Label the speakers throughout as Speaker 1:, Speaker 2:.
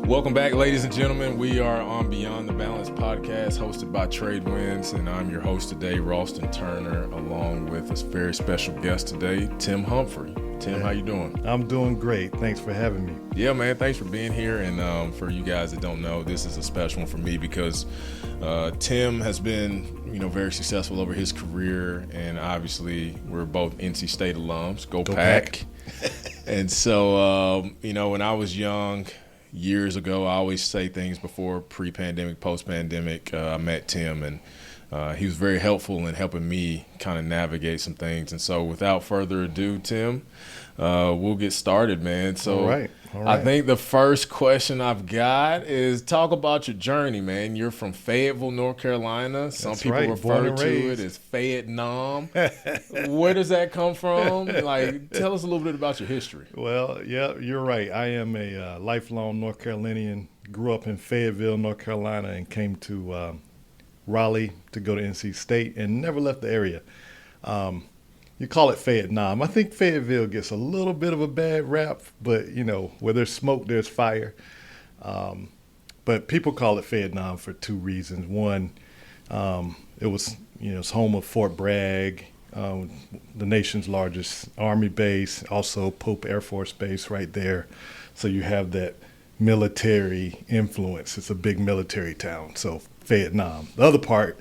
Speaker 1: Welcome back, ladies and gentlemen. We are on Beyond the Balance podcast, hosted by Trade Winds, and I'm your host today, Ralston Turner, along with a very special guest today, Tim Humphrey. Tim, how you doing?
Speaker 2: I'm doing great. Thanks for having me.
Speaker 1: Yeah, man. Thanks for being here. And for you guys that don't know, this is a special one for me because Tim has been, very successful over his career, and obviously we're both NC State alums. Go Pack. And so, when I was young, years ago, I always say things before pre-pandemic, post-pandemic. I met Tim, and he was very helpful in helping me kind of navigate some things. And so without further ado, Tim, we'll get started, man. So
Speaker 2: All right.
Speaker 1: I think the first question I've got is talk about your journey, man. You're from Fayetteville, North Carolina. Some people refer to it as Fayette-Nam. Where does that come from? Tell us a little bit about your history.
Speaker 2: Well, yeah, you're right. I am a lifelong North Carolinian. Grew up in Fayetteville, North Carolina, and came to Raleigh to go to NC State and never left the area. You call it Fayette-Nam. I think Fayetteville gets a little bit of a bad rap, but, where there's smoke, there's fire. But people call it Fayette-Nam for two reasons. One, it was, it's home of Fort Bragg, the nation's largest Army base, also Pope Air Force Base right there. So you have that military influence. It's a big military town, so Fayette-Nam. The other part,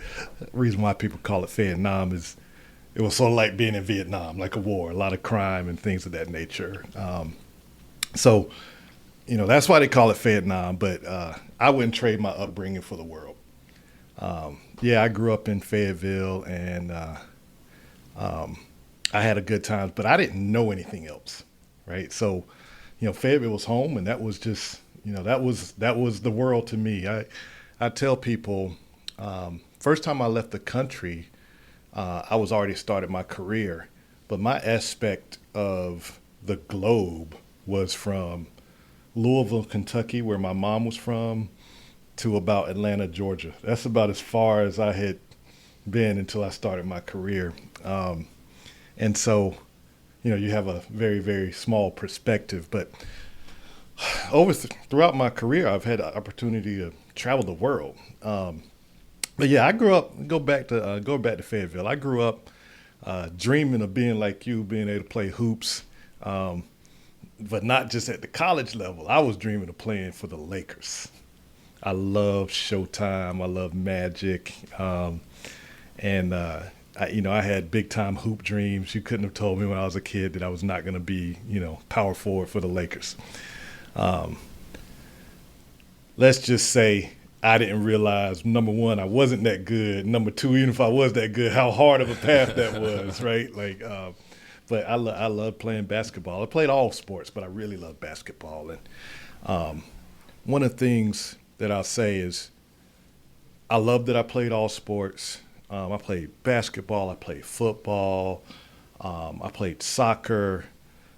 Speaker 2: reason why people call it Fayette-Nam is it was sort of like being in Vietnam, like a war, a lot of crime and things of that nature. So, that's why they call it Fayette-Nam, but I wouldn't trade my upbringing for the world. I grew up in Fayetteville, and I had a good time, but I didn't know anything else, right? So, Fayetteville was home, and that was just, that was the world to me. I tell people, first time I left the country, I was already started my career, but my aspect of the globe was from Louisville, Kentucky, where my mom was from, to about Atlanta, Georgia. That's about as far as I had been until I started my career. And so, you have a very, very small perspective, but throughout my career, I've had the opportunity to travel the world. But yeah, I grew up, go back to Fayetteville. I grew up dreaming of being like you, being able to play hoops, but not just at the college level. I was dreaming of playing for the Lakers. I love Showtime. I love Magic. I had big time hoop dreams. You couldn't have told me when I was a kid that I was not going to be, power forward for the Lakers. Let's just say I didn't realize, number one, I wasn't that good. Number two, even if I was that good, how hard of a path that was, right? But I love playing basketball. I played all sports, but I really love basketball. And one of the things that I'll say is I love that I played all sports. I played basketball. I played football. I played soccer.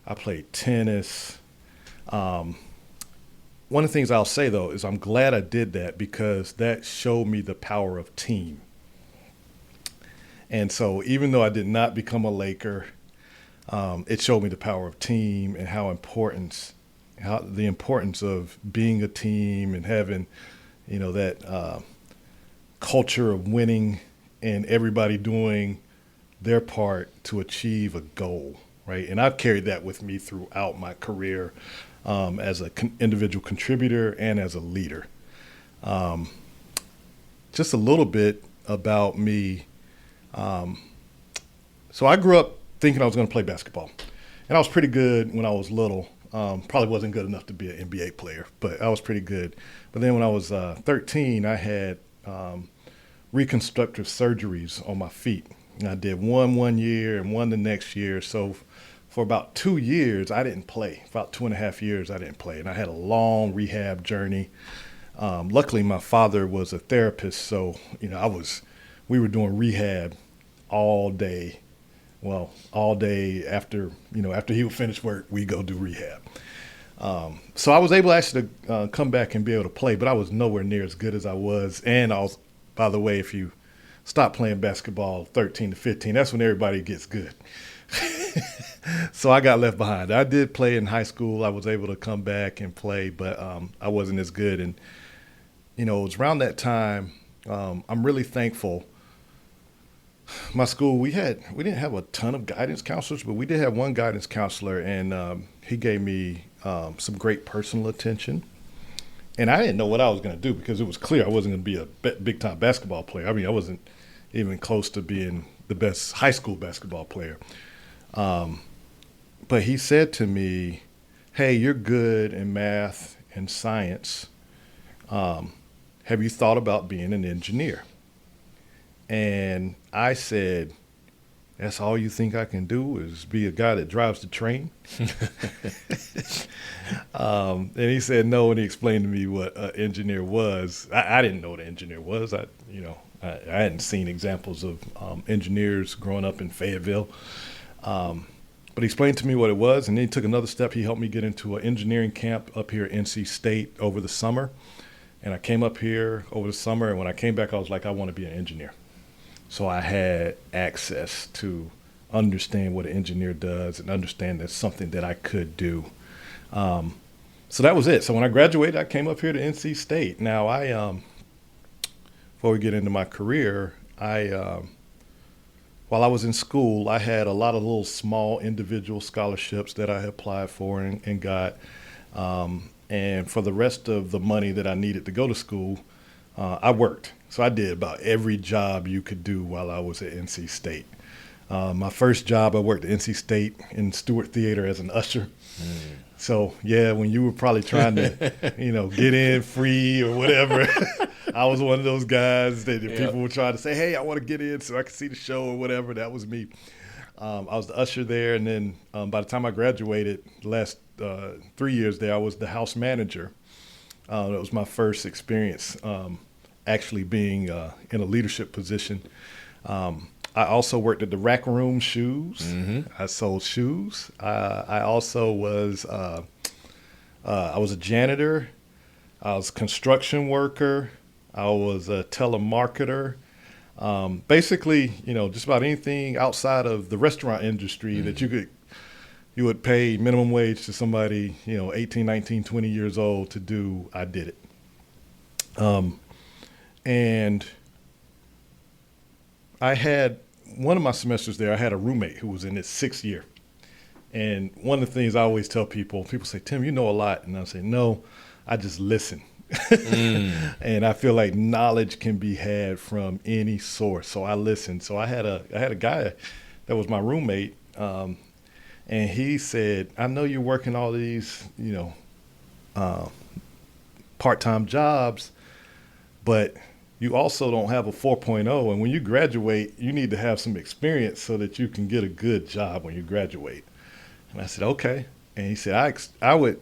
Speaker 2: I played tennis. One of the things I'll say, though, is I'm glad I did that because that showed me the power of team. And so even though I did not become a Laker, it showed me the power of team and the importance of being a team and having, that culture of winning and everybody doing their part to achieve a goal, right? And I've carried that with me throughout my career. As an individual contributor and as a leader. Just a little bit about me. So I grew up thinking I was going to play basketball. And I was pretty good when I was little. Probably wasn't good enough to be an NBA player, but I was pretty good. But then when I was 13, I had reconstructive surgeries on my feet. And I did one year and one the next year. So for about 2 years, I didn't play. About 2.5 years, I didn't play. And I had a long rehab journey. Luckily, my father was a therapist, so, we were doing rehab all day. Well, all day after he would finish work, we go do rehab. So I was able actually to come back and be able to play, but I was nowhere near as good as I was. And I was, by the way, if you stop playing basketball 13 to 15, that's when everybody gets good. So I got left behind. I did play in high school. I was able to come back and play, but I wasn't as good. And, it was around that time. I'm really thankful. My school, we didn't have a ton of guidance counselors, but we did have one guidance counselor, and he gave me some great personal attention. And I didn't know what I was going to do because it was clear I wasn't going to be a big time basketball player. I mean, I wasn't even close to being the best high school basketball player. But he said to me, "Hey, you're good in math and science. Have you thought about being an engineer?" And I said, "That's all you think I can do is be a guy that drives the train?" And he said no, and he explained to me what an engineer was. I didn't know what an engineer was. I hadn't seen examples of engineers growing up in Fayetteville. But he explained to me what it was, and then he took another step. He helped me get into an engineering camp up here at NC State over the summer. And I came up here over the summer, and when I came back, I was like, I want to be an engineer. So I had access to understand what an engineer does and understand that's something that I could do. So that was it. So when I graduated, I came up here to NC State. Now, before we get into my career, while I was in school, I had a lot of little small individual scholarships that I applied for and got. And for the rest of the money that I needed to go to school, I worked. So I did about every job you could do while I was at NC State. My first job, I worked at NC State in Stewart Theater as an usher. So, yeah, when you were probably trying to, get in free or whatever, I was one of those guys that people were trying to say, "Hey, I want to get in so I can see the show," or whatever. That was me. I was the usher there, and then by the time I graduated, the last 3 years there, I was the house manager. That was my first experience actually being in a leadership position. I also worked at the Rack Room Shoes. Mm-hmm. I sold shoes. I also was I was a janitor. I was a construction worker. I was a telemarketer. Basically, just about anything outside of the restaurant industry that you would pay minimum wage to somebody, 18, 19, 20 years old to do, I did it. And I had one of my semesters there, I had a roommate who was in his 6th year. And one of the things I always tell people say, "Tim, you know a lot." And I say, "No, I just listen." And I feel like knowledge can be had from any source. So I listened. So I had a guy that was my roommate, and he said, "I know you're working all these, part-time jobs, but you also don't have a 4.0. And when you graduate, you need to have some experience so that you can get a good job when you graduate." And I said, "Okay." And he said, I would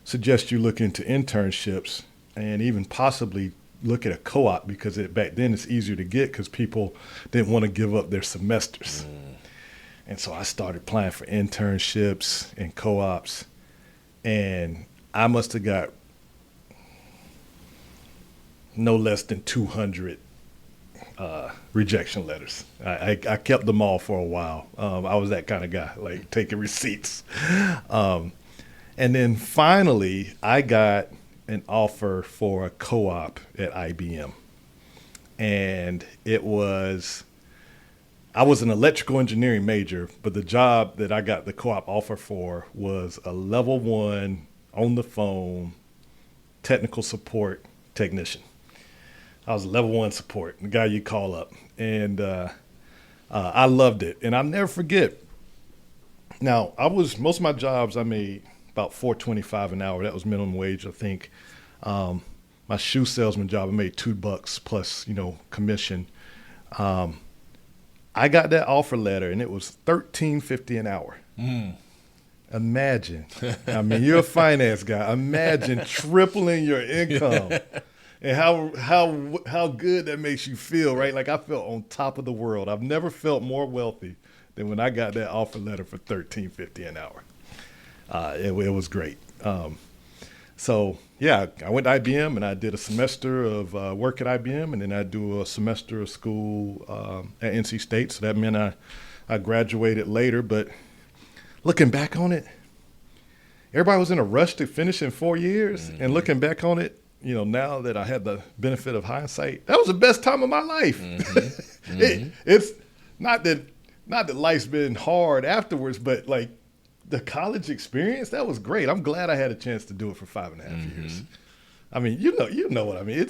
Speaker 2: suggest you look into internships and even possibly look at a co-op, because back then it's easier to get because people didn't want to give up their semesters. And so I started applying for internships and co-ops, and I must have got no less than 200 rejection letters. I kept them all for a while. I was that kind of guy, like taking receipts. And then finally, I got an offer for a co-op at IBM. And I was an electrical engineering major, but the job that I got the co-op offer for was a level 1 on the phone technical support technician. I was level 1 support, the guy you call up. And I loved it. And I'll never forget. Now, most of my jobs, I made about $4.25 an hour. That was minimum wage, I think. My shoe salesman job, I made $2 plus, commission. I got that offer letter, and it was $13.50 an hour. Imagine. I mean, you're a finance guy. Imagine tripling your income. And how good that makes you feel, right? Like, I felt on top of the world. I've never felt more wealthy than when I got that offer letter for $13.50 an hour. It was great. So, yeah, I went to IBM, and I did a semester of work at IBM, and then I do a semester of school at NC State. So that meant I I graduated later, but looking back on it, everybody was in a rush to finish in 4 years.
Speaker 1: Mm-hmm.
Speaker 2: And looking back on it, now that I had the benefit of hindsight, that was the best time of my life.
Speaker 1: Mm-hmm.
Speaker 2: It's not that life's been hard afterwards, but like the college experience, that was great. I'm glad I had a chance to do it for 5.5 years. I mean, you know what I mean.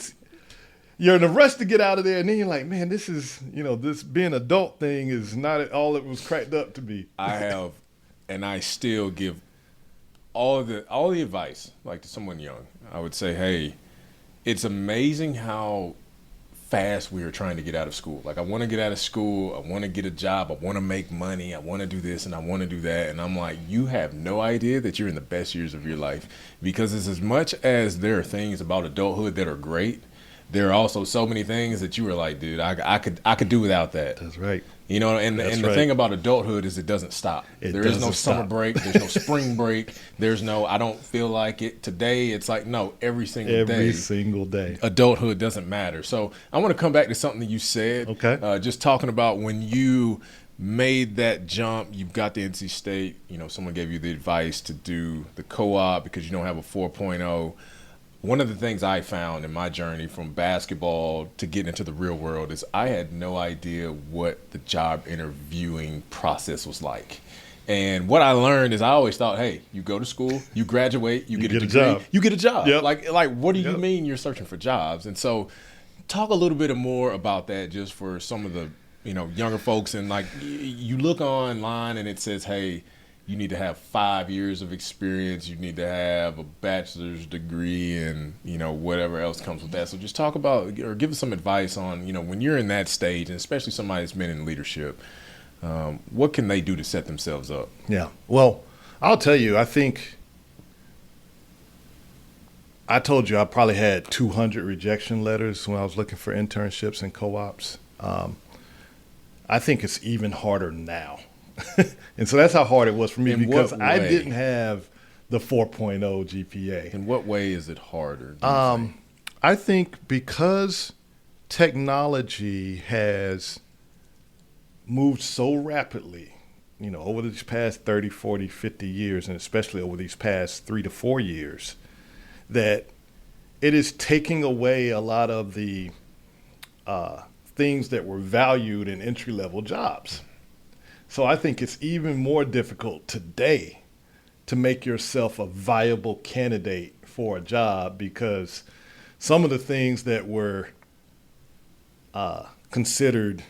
Speaker 2: You're in a rush to get out of there, and then you're like, man, this is, this being adult thing is not all it was cracked up to be.
Speaker 1: I have, and I still give all the advice, like to someone young. I would say, hey, it's amazing how fast we are trying to get out of school. Like, I want to get out of school. I want to get a job. I want to make money. I want to do this and I want to do that. And I'm like, you have no idea that you're in the best years of your life, because it's as much as there are things about adulthood that are great, there are also so many things that you were like, dude, I could do without that.
Speaker 2: That's right.
Speaker 1: And the thing about adulthood is it doesn't stop. There is no summer break. There's no spring break. There's no, I don't feel like it today. It's like, no, every single day.
Speaker 2: Every single day.
Speaker 1: Adulthood doesn't matter. So I want to come back to something that you said.
Speaker 2: Okay.
Speaker 1: Just talking about when you made that jump, you got to NC State, someone gave you the advice to do the co-op because you don't have a 4.0. One of the things I found in my journey from basketball to getting into the real world is I had no idea what the job interviewing process was like. And what I learned is I always thought, hey, you go to school, you graduate, you get a degree,
Speaker 2: job.
Speaker 1: You get a job.
Speaker 2: Yep.
Speaker 1: Like what do you mean you're searching for jobs? And so talk a little bit more about that just for some of the, younger folks. And like you look online and it says, hey, you need to have 5 years of experience. You need to have a bachelor's degree and, whatever else comes with that. So just talk about or give us some advice on, when you're in that stage, and especially somebody that's been in leadership, what can they do to set themselves up?
Speaker 2: Yeah. Well, I'll tell you, I think I told you I probably had 200 rejection letters when I was looking for internships and co-ops. I think it's even harder now. And so that's how hard it was for me because I didn't have the 4.0 GPA.
Speaker 1: In what way is it harder?
Speaker 2: I think because technology has moved so rapidly, over these past 30, 40, 50 years, and especially over these past 3 to 4 years, that it is taking away a lot of the things that were valued in entry-level jobs. So I think it's even more difficult today to make yourself a viable candidate for a job because some of the things that were considered,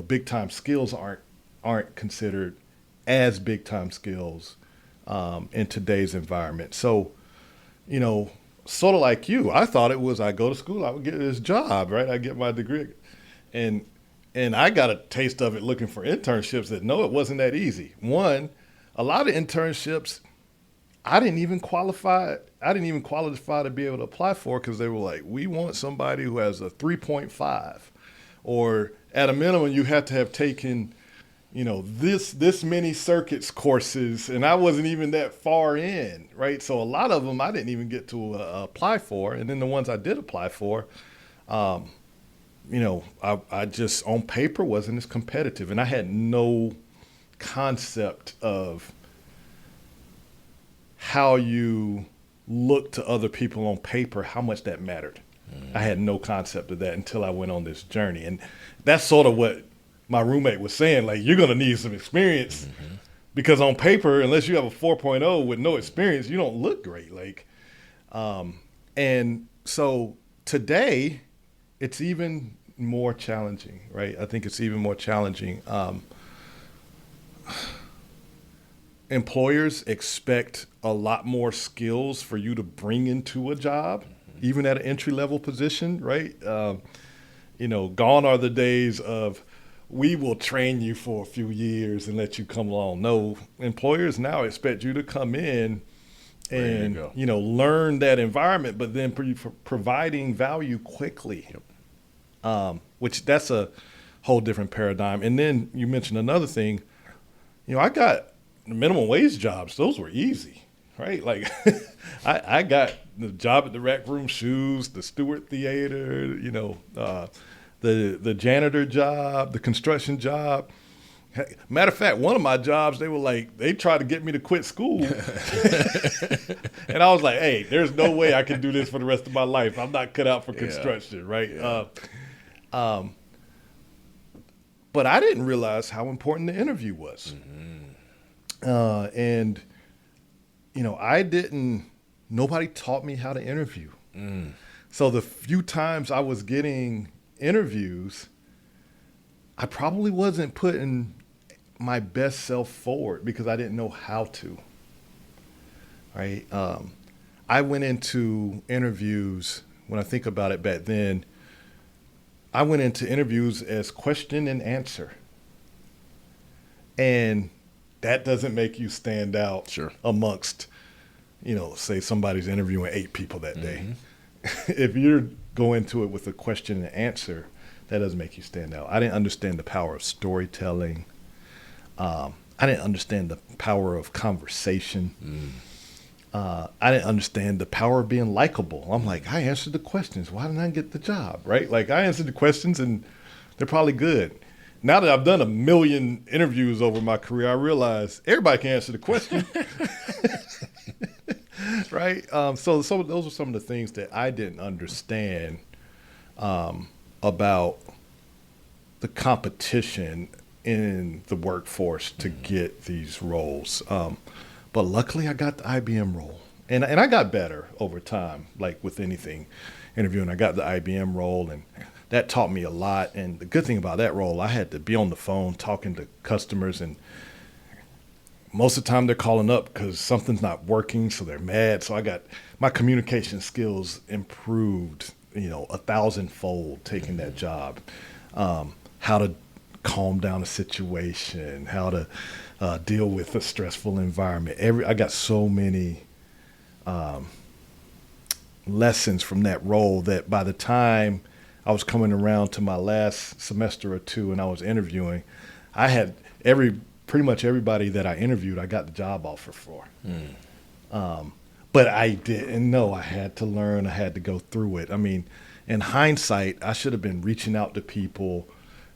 Speaker 2: big time skills aren't considered as big time skills in today's environment. So, sort of like you, I thought it was I go to school, I would get this job, right? I get my degree, and I got a taste of it looking for internships that no, it wasn't that easy. One, a lot of internships, I didn't even qualify to be able to apply for because they were like, we want somebody who has a 3.5, or at a minimum, you have to have taken, this many circuits courses, and I wasn't even that far in, right? So a lot of them I didn't even get to apply for, and then the ones I did apply for, I just on paper wasn't as competitive, and I had no concept of how you look to other people on paper, how much that mattered. I had no concept of that until I went on this journey. And that's sort of what my roommate was saying, like, you're going to need some experience because on paper, unless you have a 4.0 with no experience, you don't look great. And so today it's even more challenging, right? I think it's even more challenging. Employers expect a lot more skills for you to bring into a job, even at an entry-level position, right? Gone are the days of we will train you for a few years and let you come along. No, employers now expect you to come in and learn that environment, but then providing value quickly. Yep. Which that's a whole different paradigm. And then you mentioned another thing. I got minimum wage jobs. Those were easy, right? Like I got the job at the Rec Room Shoes, the Stewart Theater, the janitor job, the construction job. Matter of fact, one of my jobs, they tried to get me to quit school. And I was like, hey, there's no way I can do this for the rest of my life. I'm not cut out for construction, right?
Speaker 1: Yeah.
Speaker 2: But I didn't realize how important the interview was. And, nobody taught me how to interview. So the few times I was getting interviews, I probably wasn't putting my best self forward because I didn't know how to. Right? I went into interviews, when I think about it back then, I went into interviews as question and answer. And that doesn't make you stand out amongst, say somebody's interviewing 8 people that day. If you're going to it with a question and answer, that doesn't make you stand out. I didn't understand the power of storytelling. I didn't understand the power of conversation. I didn't understand the power of being likable. I'm like, I answered the questions. Why didn't I get the job, right? Like, I answered the questions, and they're probably good. Now that I've done 1 million interviews over my career, I realize everybody can answer the question. Right? So those are some of the things that I didn't understand about the competition in the workforce to get these roles. But luckily I got the IBM role. And I got better over time, like with anything interviewing. I got the IBM role, and that taught me a lot. And the good thing about that role, I had to be on the phone talking to customers, and most of the time they're calling up because something's not working, so they're mad. So I got my communication skills improved, 1,000-fold taking that job. How to calm down a situation, how to deal with a stressful environment. I got so many lessons from that role that by the time I was coming around to my last semester or 2 and I was interviewing, I had pretty much everybody that I interviewed, I got the job offer for. But I didn't know. I had to learn. I had to go through it. I mean, in hindsight, I should have been reaching out to people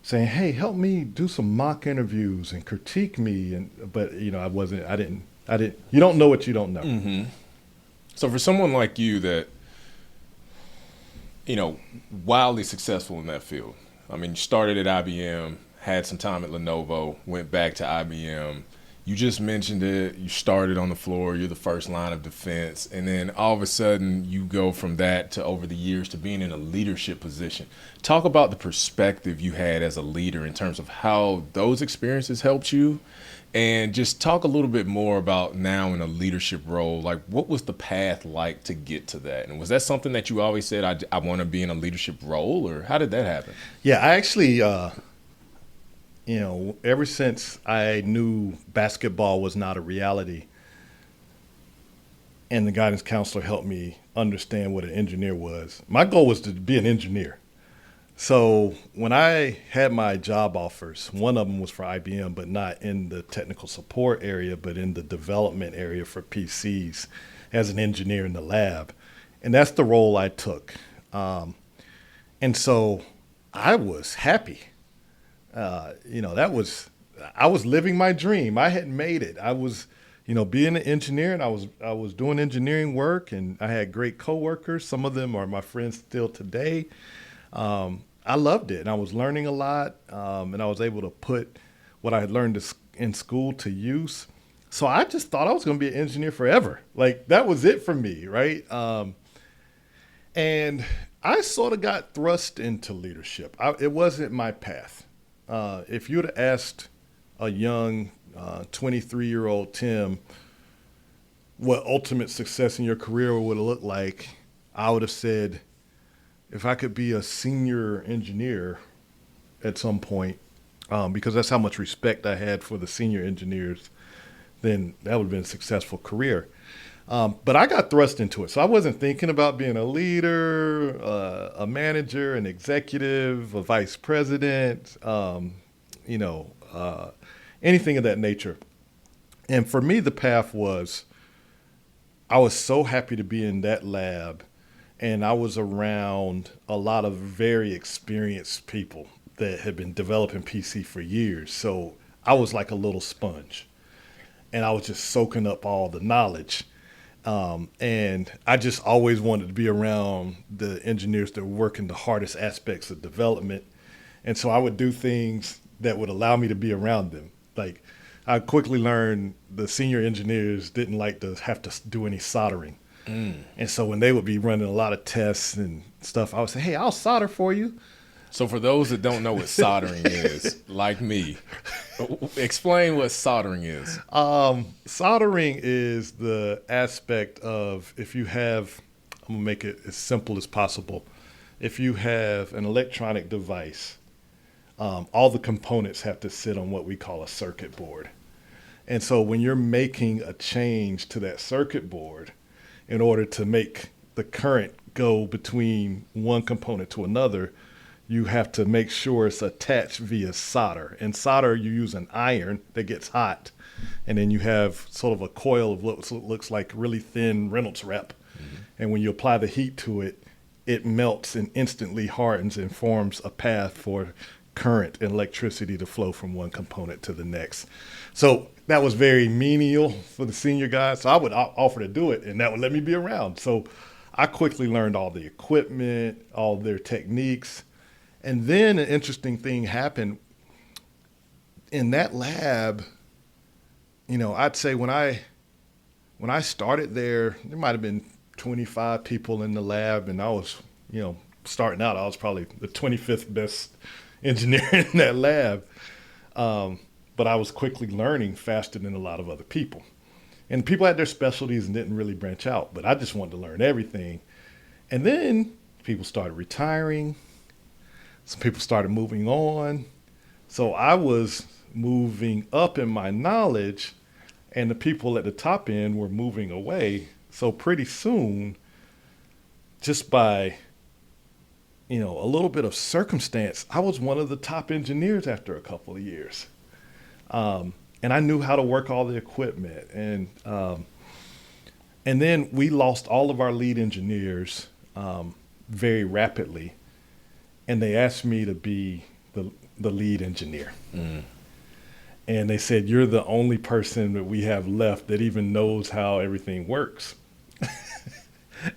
Speaker 2: saying, hey, help me do some mock interviews and critique me. But I didn't, you don't know what you don't know.
Speaker 1: So for someone like you that, wildly successful in that field, I mean, you started at IBM, had some time at Lenovo, went back to IBM. You just mentioned it. You started on the floor. You're the first line of defense. And then all of a sudden you go from that to over the years to being in a leadership position. Talk about the perspective you had as a leader in terms of how those experiences helped you. And just talk a little bit more about now in a leadership role. Like, what was the path like to get to that? And was that something that you always said, I want to be in a leadership role? Or how did that happen?
Speaker 2: Yeah, I actually ever since I knew basketball was not a reality, and the guidance counselor helped me understand what an engineer was, my goal was to be an engineer. So when I had my job offers, one of them was for IBM, but not in the technical support area, but in the development area for PCs as an engineer in the lab. And that's the role I took. And so I was happy. I was living my dream. I had made it. I was, being an engineer, and I was doing engineering work, and I had great coworkers. Some of them are my friends still today. I loved it, and I was learning a lot, and I was able to put what I had learned in school to use. So I just thought I was going to be an engineer forever. Like, that was it for me, right? And I sort of got thrust into leadership. It wasn't my path. If you would have asked a young 23-year-old Tim what ultimate success in your career would have looked like, I would have said, if I could be a senior engineer at some point, because that's how much respect I had for the senior engineers, then that would have been a successful career. But I got thrust into it. So I wasn't thinking about being a leader, a manager, an executive, a vice president, anything of that nature. And for me, the path was, I was so happy to be in that lab, and I was around a lot of very experienced people that had been developing PC for years. So I was like a little sponge, and I was just soaking up all the knowledge. And I just always wanted to be around the engineers that were working the hardest aspects of development. And so I would do things that would allow me to be around them. Like I quickly learned the senior engineers didn't like to have to do any soldering. And so when they would be running a lot of tests and stuff, I would say, hey, I'll solder for you.
Speaker 1: So for those that don't know what soldering is, like me, explain what soldering is.
Speaker 2: Soldering is the aspect of if you have, I'm going to make it as simple as possible. If you have an electronic device, all the components have to sit on what we call a circuit board. And so when you're making a change to that circuit board, in order to make the current go between one component to another, you have to make sure it's attached via solder. And solder, you use an iron that gets hot, and then you have sort of a coil of what looks like really thin Reynolds wrap. Mm-hmm. And when you apply the heat to it, it melts and instantly hardens and forms a path for current and electricity to flow from one component to the next. So that was very menial for the senior guys. So I would offer to do it, and that would let me be around. So I quickly learned all the equipment, all their techniques. And then an interesting thing happened in that lab. You know, I'd say when I started there might have been 25 people in the lab, and I was, starting out, I was probably the 25th best engineer in that lab. But I was quickly learning faster than a lot of other people. And people had their specialties and didn't really branch out, but I just wanted to learn everything. And then people started retiring. Some people started moving on. So I was moving up in my knowledge, and the people at the top end were moving away. So pretty soon, just by a little bit of circumstance, I was one of the top engineers after a couple of years. And I knew how to work all the equipment. And then we lost all of our lead engineers very rapidly. And they asked me to be the lead engineer. Mm. And they said, you're the only person that we have left that even knows how everything works.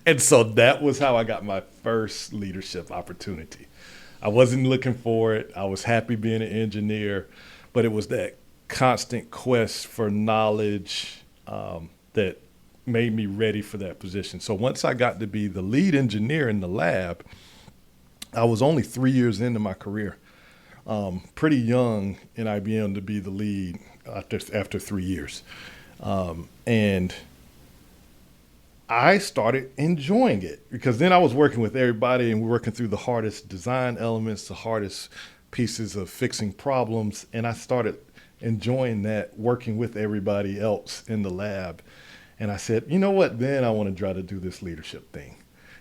Speaker 2: And so that was how I got my first leadership opportunity. I wasn't looking for it. I was happy being an engineer, but it was that constant quest for knowledge that made me ready for that position. So once I got to be the lead engineer in the lab, I was only 3 years into my career, pretty young in IBM to be the lead after 3 years. And I started enjoying it because then I was working with everybody and we're working through the hardest design elements, the hardest pieces of fixing problems. And I started enjoying that, working with everybody else in the lab. And I said, you know what, then I want to try to do this leadership thing.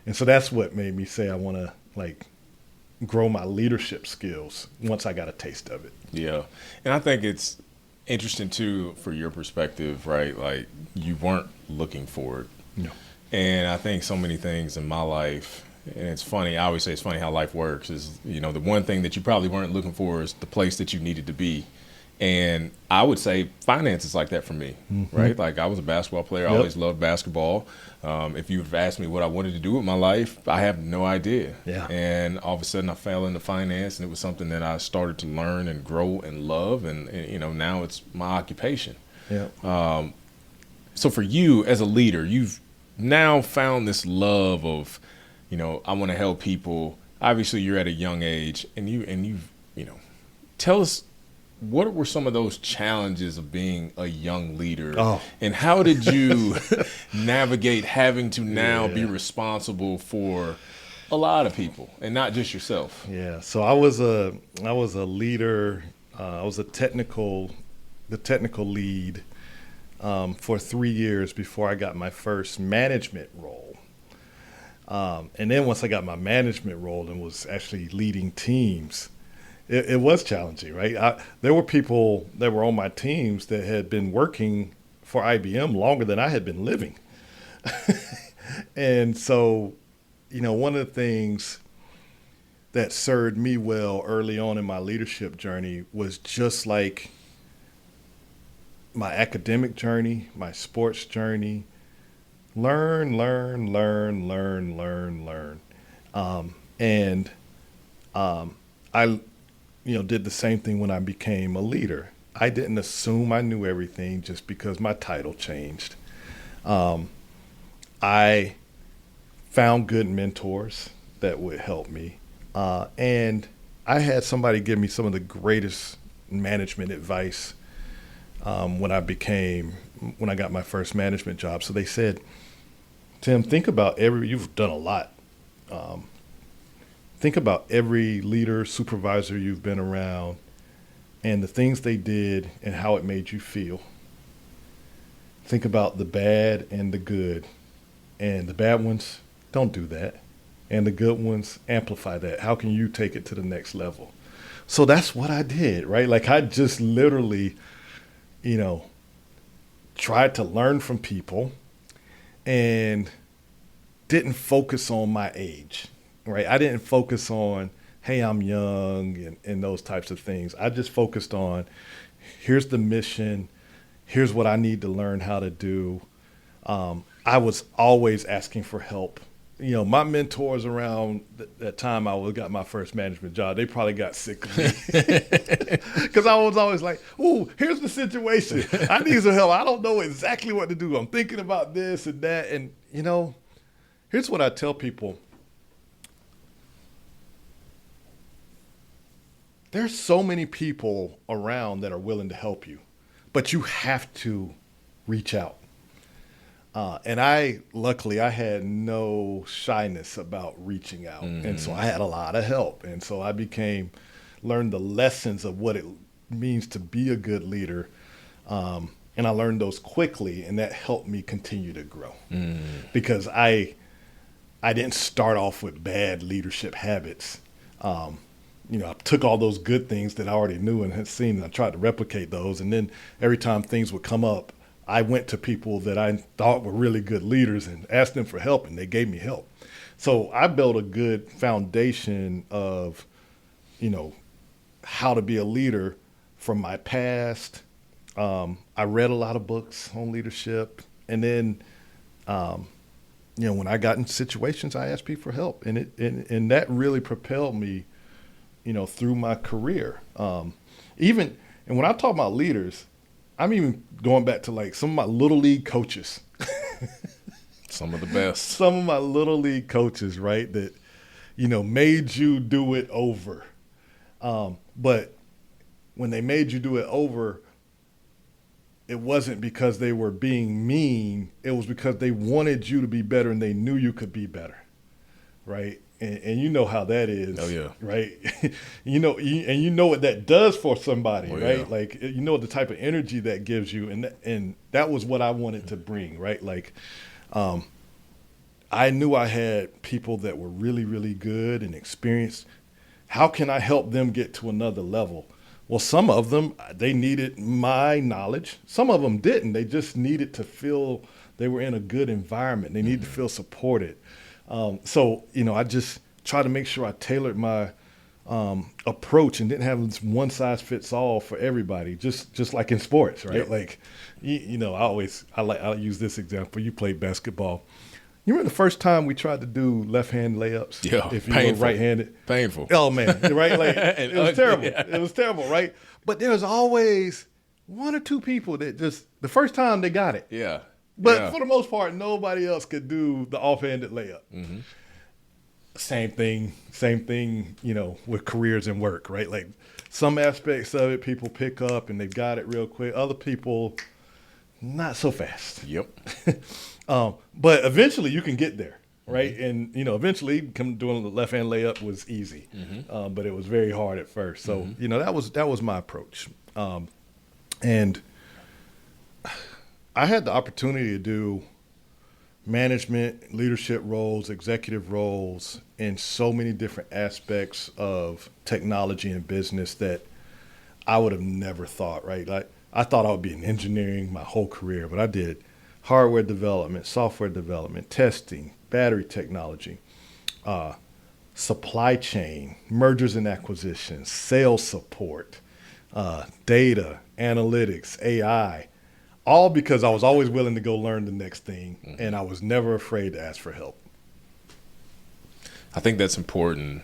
Speaker 2: And so that's what made me say I want to grow my leadership skills once I got a taste of it.
Speaker 1: Yeah. And I think it's interesting too, for your perspective, right? Like you weren't looking for it.
Speaker 2: No.
Speaker 1: And I think so many things in my life, and it's funny, I always say it's funny how life works, is, the one thing that you probably weren't looking for is the place that you needed to be. And I would say finance is like that for me, mm-hmm. right? Like I was a basketball player. I always loved basketball. If you've asked me what I wanted to do with my life, I have no idea. Yeah. And all of a sudden I fell into finance, and it was something that I started to learn and grow and love. And now it's my occupation. Yeah. So for you as a leader, you've now found this love of, I want to help people. Obviously you're at a young age, and you've tell us, what were some of those challenges of being a young leader? Oh. And how did you navigate having to now be responsible for a lot of people and not just yourself?
Speaker 2: Yeah. So I was a leader. I was the technical lead for 3 years before I got my first management role. And then once I got my management role and was actually leading teams, it was challenging, right? There were people that were on my teams that had been working for IBM longer than I had been living. And so, one of the things that served me well early on in my leadership journey was just like my academic journey, my sports journey. Learn, learn, learn, learn, learn, learn. And I, did the same thing when I became a leader. I didn't assume I knew everything just because my title changed. I found good mentors that would help me. And I had somebody give me some of the greatest management advice when I got my first management job. So they said, Tim, think about you've done a lot. Think about every leader, supervisor you've been around and the things they did and how it made you feel. Think about the bad and the good. And the bad ones, don't do that. And the good ones, amplify that. How can you take it to the next level? So that's what I did, right? Like I just literally, tried to learn from people and didn't focus on my age, right? I didn't focus on, hey, I'm young and those types of things. I just focused on, here's the mission. Here's what I need to learn how to do. I was always asking for help. My mentors around that time got my first management job, they probably got sick of me because I was always like, "Ooh, here's the situation. I need some help. I don't know exactly what to do. I'm thinking about this and that." And here's what I tell people: there's so many people around that are willing to help you, but you have to reach out. And luckily, I had no shyness about reaching out. Mm-hmm. And so I had a lot of help. And so I learned the lessons of what it means to be a good leader. And I learned those quickly, and that helped me continue to grow. Mm-hmm. Because I didn't start off with bad leadership habits. I took all those good things that I already knew and had seen, and I tried to replicate those. And then every time things would come up, I went to people that I thought were really good leaders and asked them for help, and they gave me help. So I built a good foundation of, how to be a leader from my past. I read a lot of books on leadership. And then, when I got in situations, I asked people for help. And that really propelled me, through my career. And when I talk about leaders, I'm even going back to like some of my little league coaches.
Speaker 1: Some of the best.
Speaker 2: Some of my little league coaches, right, that, made you do it over. But when they made you do it over, it wasn't because they were being mean. It was because they wanted you to be better and they knew you could be better, right? And you know how that is.
Speaker 1: Oh, yeah.
Speaker 2: Right? And you know what that does for somebody, right?
Speaker 1: Yeah.
Speaker 2: Like, the type of energy that gives you. And that was what I wanted to bring, right? Like, I knew I had people that were really, really good and experienced. How can I help them get to another level? Well, some of them, they needed my knowledge. Some of them didn't. They just needed to feel they were in a good environment. They needed to feel supported. So I just try to make sure I tailored my approach and didn't have this one size fits all for everybody, just like in sports, right? Yep. Like, I'll use this example. You played basketball. You remember the first time we tried to do left-hand layups?
Speaker 1: Yeah,
Speaker 2: if you
Speaker 1: painful.
Speaker 2: were right-handed.
Speaker 1: Painful.
Speaker 2: Oh, man, right? Like, it was terrible. Yeah. It was terrible, right? But there was always one or two people that just, the first time they got it.
Speaker 1: Yeah.
Speaker 2: But for the most part, nobody else could do the off-handed layup. Mm-hmm. Same thing, with careers and work, right? Like some aspects of it, people pick up and they've got it real quick. Other people, not so fast.
Speaker 1: Yep.
Speaker 2: But eventually you can get there, right? Mm-hmm. And, eventually doing the left-hand layup was easy. Mm-hmm. But it was very hard at first. So, mm-hmm. That was my approach. And I had the opportunity to do management, leadership roles, executive roles in so many different aspects of technology and business that I would have never thought, right? Like I thought I would be in engineering my whole career, but I did hardware development, software development, testing, battery technology, supply chain, mergers and acquisitions, sales support, data, analytics, AI. all because I was always willing to go learn the next thing, and I was never afraid to ask for help.
Speaker 1: I think that's important.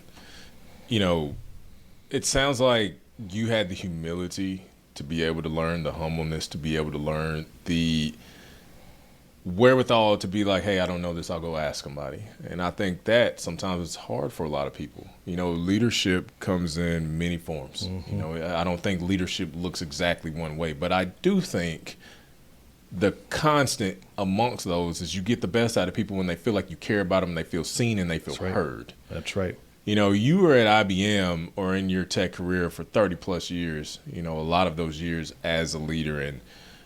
Speaker 1: You know, it sounds like you had the humility to be able to learn, the humbleness to be able to learn, the wherewithal to be like, hey, I don't know this, I'll go ask somebody. And I think that sometimes it's hard for a lot of people. You know, leadership comes in many forms. You know, I don't think leadership looks exactly one way, but I do think the constant amongst those is you get the best out of people when they feel like you care about them, they feel seen, and they feel heard.
Speaker 2: That's right.
Speaker 1: You know, you were at IBM or in your tech career for 30 plus years, you know, a lot of those years as a leader. And,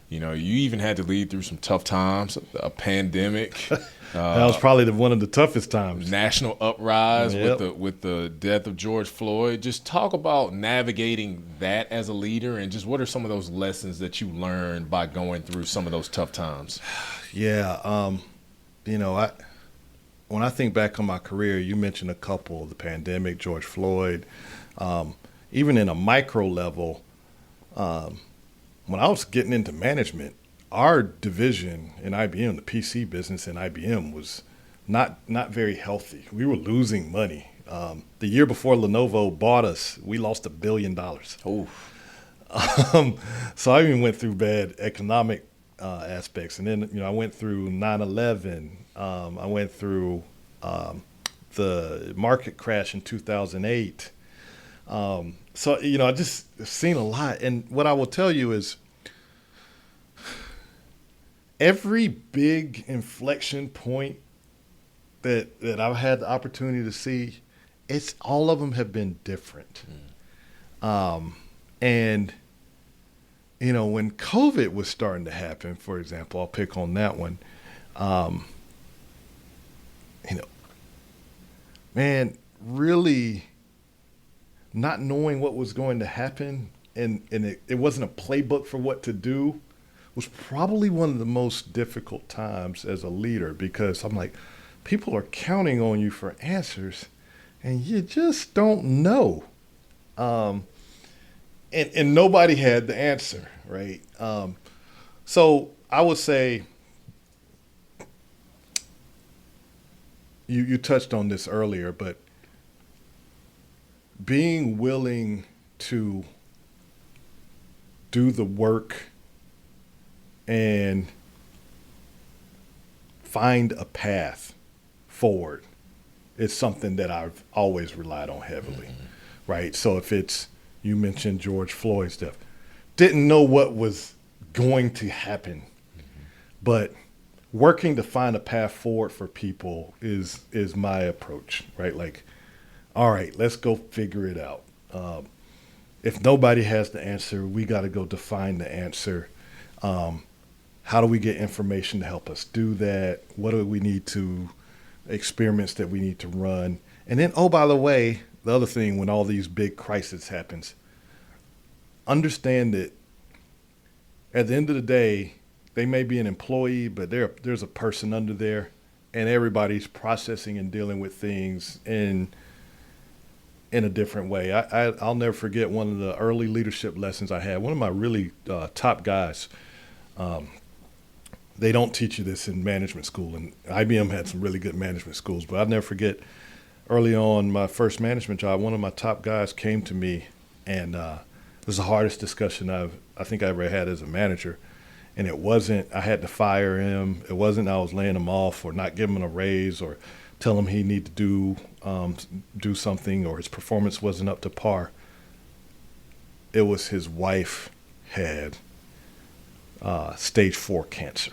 Speaker 1: you know, you even had to lead through some tough times, a pandemic.
Speaker 2: That was probably one of the toughest times.
Speaker 1: National uprise with the death of George Floyd. Just talk about navigating that as a leader, and just what are some of those lessons that you learned by going through some of those tough times?
Speaker 2: Yeah, you know, when I think back on my career, you mentioned a couple, the pandemic, George Floyd, even in a micro level, when I was getting into management, our division in IBM, the PC business in IBM, was not very healthy. We were losing money. The year before Lenovo bought us, we lost $1 billion.
Speaker 1: Oh,
Speaker 2: so I even went through bad economic aspects. And then, you know, I went through 9/11. I went through the market crash in 2008. So, you know, I just seen a lot. And what I will tell you is every big inflection point that I've had the opportunity to see, all of them have been different. And, you know, when COVID was starting to happen, for example, I'll pick on that one. You know, man, really not knowing what was going to happen, and it wasn't a playbook for what to do, was probably one of the most difficult times as a leader, because I'm like, people are counting on you for answers and you just don't know. And nobody had the answer, right? So I would say, you touched on this earlier, but being willing to do the work and find a path forward is something that I've always relied on heavily, right? So if it's, you mentioned George Floyd's death, didn't know what was going to happen, but working to find a path forward for people is my approach, right? Like, all right, let's go figure it out. If nobody has the answer, we got to go define the answer. How do we get information to help us do that? What do we need to, experiments that we need to run? And then, oh, by the way, the other thing, when all these big crises happens, understand that at the end of the day, they may be an employee, but there's a person under there, and everybody's processing and dealing with things in a different way. I'll never forget one of the early leadership lessons I had. One of my really top guys, they don't teach you this in management school, and IBM had some really good management schools, but I'll never forget early on my first management job, one of my top guys came to me, and it was the hardest discussion I think I ever had as a manager. And it wasn't I had to fire him. It wasn't I was laying him off or not giving him a raise or tell him he need to do something or his performance wasn't up to par. It was his wife had stage 4 cancer.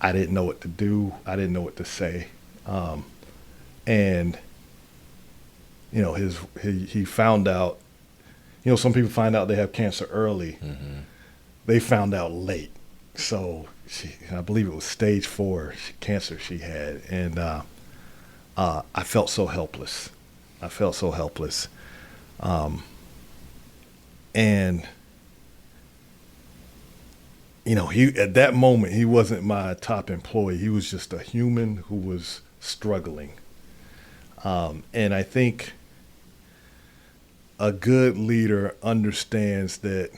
Speaker 2: I didn't know what to do. I didn't know what to say. And, you know, he found out, you know, some people find out they have cancer early. They found out late. So I believe it was stage 4 cancer she had. And I felt so helpless. And, you know, at that moment, he wasn't my top employee. He was just a human who was struggling. And I think a good leader understands that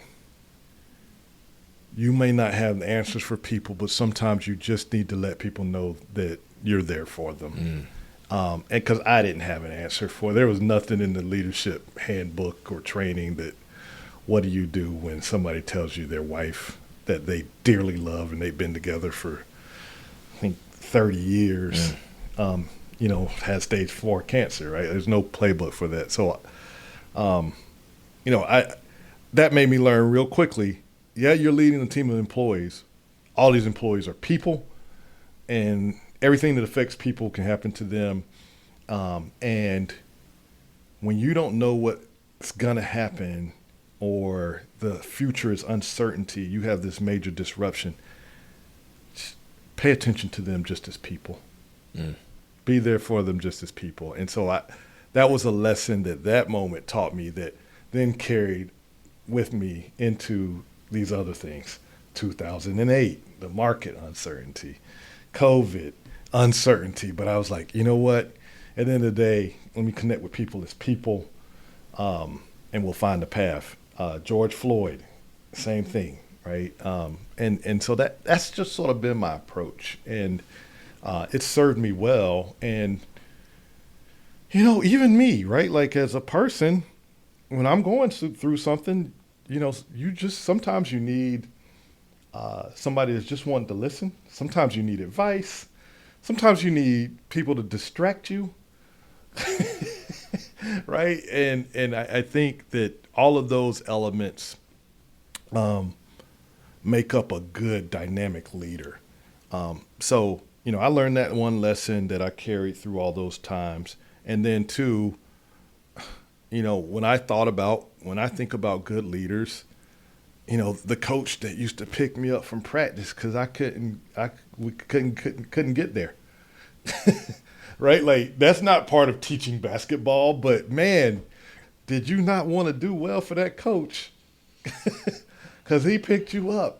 Speaker 2: you may not have the answers for people, but sometimes you just need to let people know that you're there for them. And because I didn't have an answer for, there was nothing in the leadership handbook or training that, what do you do when somebody tells you their wife that they dearly love and they've been together for, I think, 30 years, has stage 4 cancer, right? There's no playbook for that. So, that made me learn real quickly. Yeah, you're leading a team of employees. All these employees are people, and everything that affects people can happen to them. And when you don't know what's going to happen or the future is uncertainty, you have this major disruption, pay attention to them just as people. Be there for them just as people. And so that was a lesson that moment taught me that then carried with me into these other things. 2008, the market uncertainty, COVID uncertainty. But I was like, you know what? At the end of the day, let me connect with people as people, and we'll find a path. George Floyd, same thing, right? And so that's just sort of been my approach. And it served me well. And, even me, right? Like as a person, when I'm going through something, sometimes you need somebody that's just wanting to listen. Sometimes you need advice. Sometimes you need people to distract you, right? And I think that all of those elements make up a good dynamic leader. So, I learned that one lesson that I carried through all those times. And then two, when I think about good leaders, the coach that used to pick me up from practice because we couldn't get there, right? Like that's not part of teaching basketball, but man, did you not want to do well for that coach because he picked you up,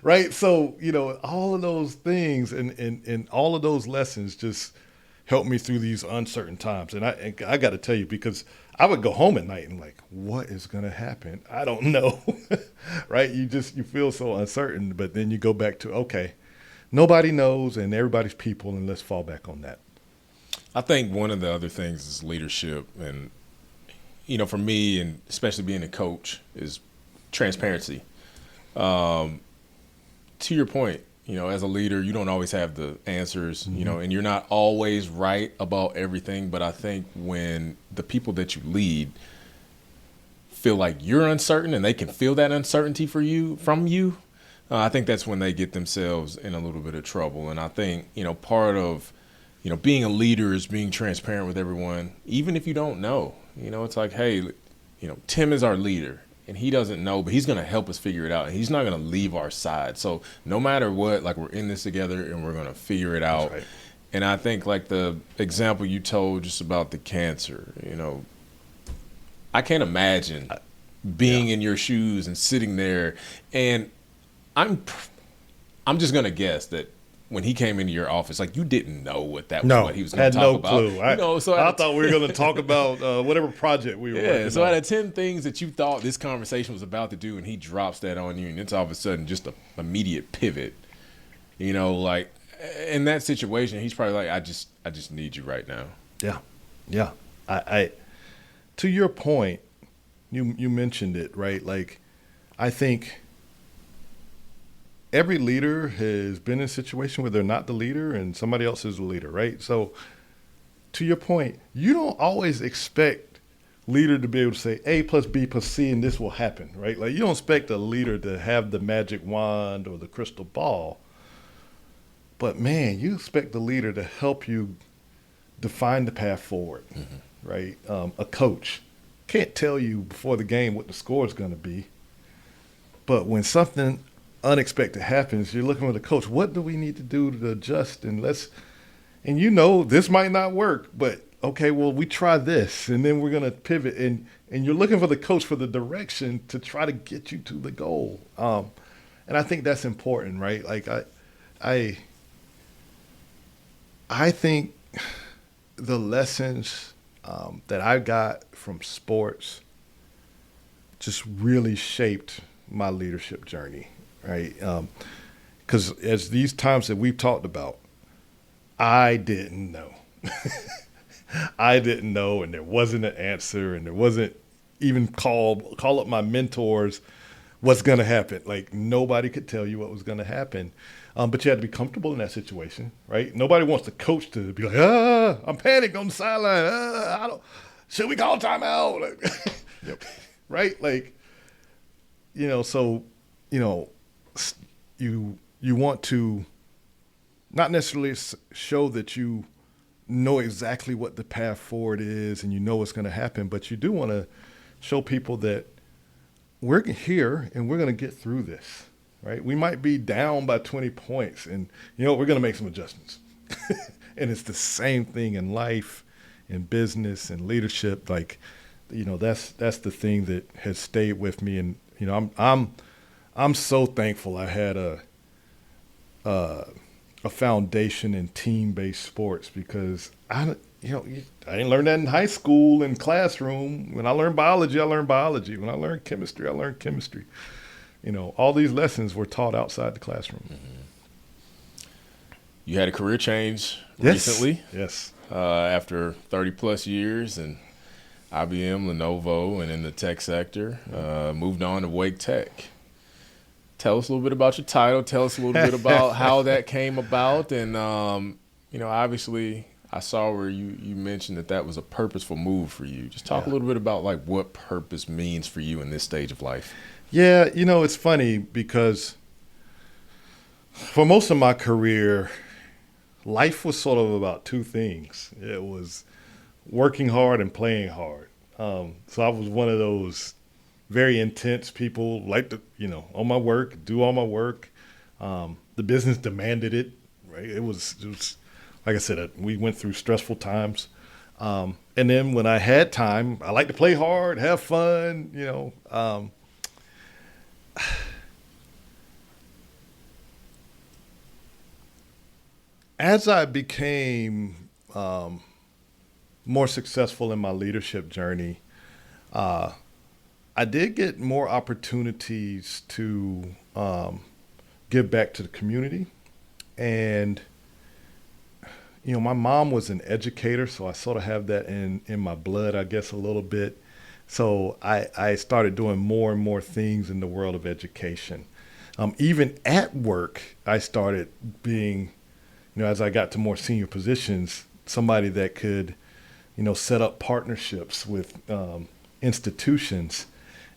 Speaker 2: right? So all of those things and all of those lessons just helped me through these uncertain times. And I got to tell you, because I would go home at night and like, what is going to happen? I don't know, right? You feel so uncertain, but then you go back to, okay, nobody knows and everybody's people, and let's fall back on that.
Speaker 1: I think one of the other things is leadership. And, for me, and especially being a coach, is transparency. To your point, as a leader, you don't always have the answers, and you're not always right about everything. But I think when the people that you lead feel like you're uncertain and they can feel that uncertainty from you, I think that's when they get themselves in a little bit of trouble. And I think, part of, being a leader is being transparent with everyone, even if you don't know. It's like, hey, Tim is our leader. And he doesn't know, but he's going to help us figure it out. And he's not going to leave our side. So no matter what, like we're in this together and we're going to figure it out. Right. And I think like the example you told just about the cancer, I can't imagine being in your shoes and sitting there. And I'm just going to guess that when he came into your office, like you didn't know what what he was going to talk about.
Speaker 2: No clue. I thought we were going to talk about whatever project we were working on.
Speaker 1: So out of 10 things that you thought this conversation was about to do, and he drops that on you, and it's all of a sudden just an immediate pivot. Like in that situation, he's probably like, I just need you right now.
Speaker 2: Yeah. I to your point, you mentioned it, right? Like I think every leader has been in a situation where they're not the leader and somebody else is the leader, right? So to your point, you don't always expect leader to be able to say A plus B plus C and this will happen, right? Like you don't expect a leader to have the magic wand or the crystal ball. But man, you expect the leader to help you define the path forward, right? A coach can't tell you before the game what the score is going to be. But when something unexpected happens, you're looking at the coach, what do we need to do to adjust? And this might not work, but okay, well, we try this and then we're going to pivot. And you're looking for the coach for the direction to try to get you to the goal. And I think that's important, right? Like I think the lessons that I got from sports just really shaped my leadership journey, right? Because as these times that we've talked about, I didn't know. I didn't know, and there wasn't an answer, and there wasn't even call up my mentors what's going to happen. Like nobody could tell you what was going to happen, but you had to be comfortable in that situation, right? Nobody wants the coach to be like, I'm panicked on the sideline. I don't. Should we call timeout? Like,
Speaker 1: Yep.
Speaker 2: right? Like, so, you know, you want to not necessarily show that you know exactly what the path forward is and you know what's going to happen, but you do want to show people that we're here and we're going to get through this, right? We might be down by 20 points and, we're going to make some adjustments. And it's the same thing in life, in business and leadership. Like, that's the thing that has stayed with me. And, I'm so thankful I had a foundation in team-based sports because I didn't learn that in high school and classroom. When I learned biology, I learned biology. When I learned chemistry, I learned chemistry. All these lessons were taught outside the classroom.
Speaker 1: Mm-hmm. You had a career change
Speaker 2: Yes.
Speaker 1: recently.
Speaker 2: Yes.
Speaker 1: After 30 plus years and IBM, Lenovo, and in the tech sector, moved on to Wake Tech. Tell us a little bit about your title. Tell us a little bit about how that came about. And, obviously I saw where you mentioned that was a purposeful move for you. Just talk a little bit about like what purpose means for you in this stage of life.
Speaker 2: Yeah, it's funny because for most of my career, life was sort of about two things. It was working hard and playing hard. So I was one of those very intense people, like to, on my work, do all my work. The business demanded it, right? It was like I said, we went through stressful times. And then when I had time, I like to play hard, have fun, As I became more successful in my leadership journey, I did get more opportunities to give back to the community. And, my mom was an educator, so I sort of have that in my blood, I guess, a little bit. So I started doing more and more things in the world of education. Even at work, I started being, as I got to more senior positions, somebody that could, set up partnerships with institutions.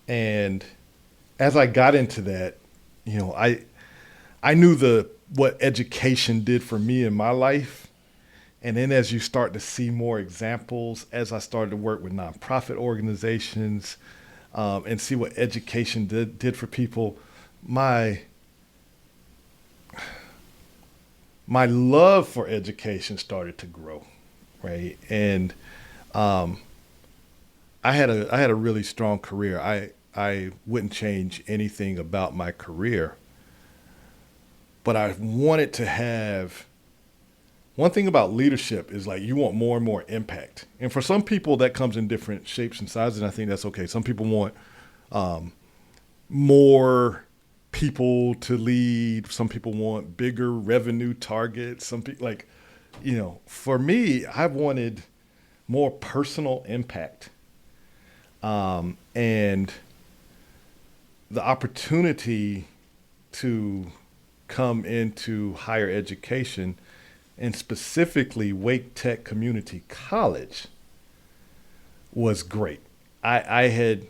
Speaker 2: And as I got into that, I knew what education did for me in my life. And then as you start to see more examples, as I started to work with nonprofit organizations and see what education did for people, my love for education started to grow, right? And I had a really strong career. I wouldn't change anything about my career, but I wanted to have. One thing about leadership is like you want more and more impact. And for some people that comes in different shapes and sizes, and I think that's okay. Some people want more people to lead. Some people want bigger revenue targets. Some people for me, I wanted more personal impact. And the opportunity to come into higher education and specifically Wake Tech Community College was great. I had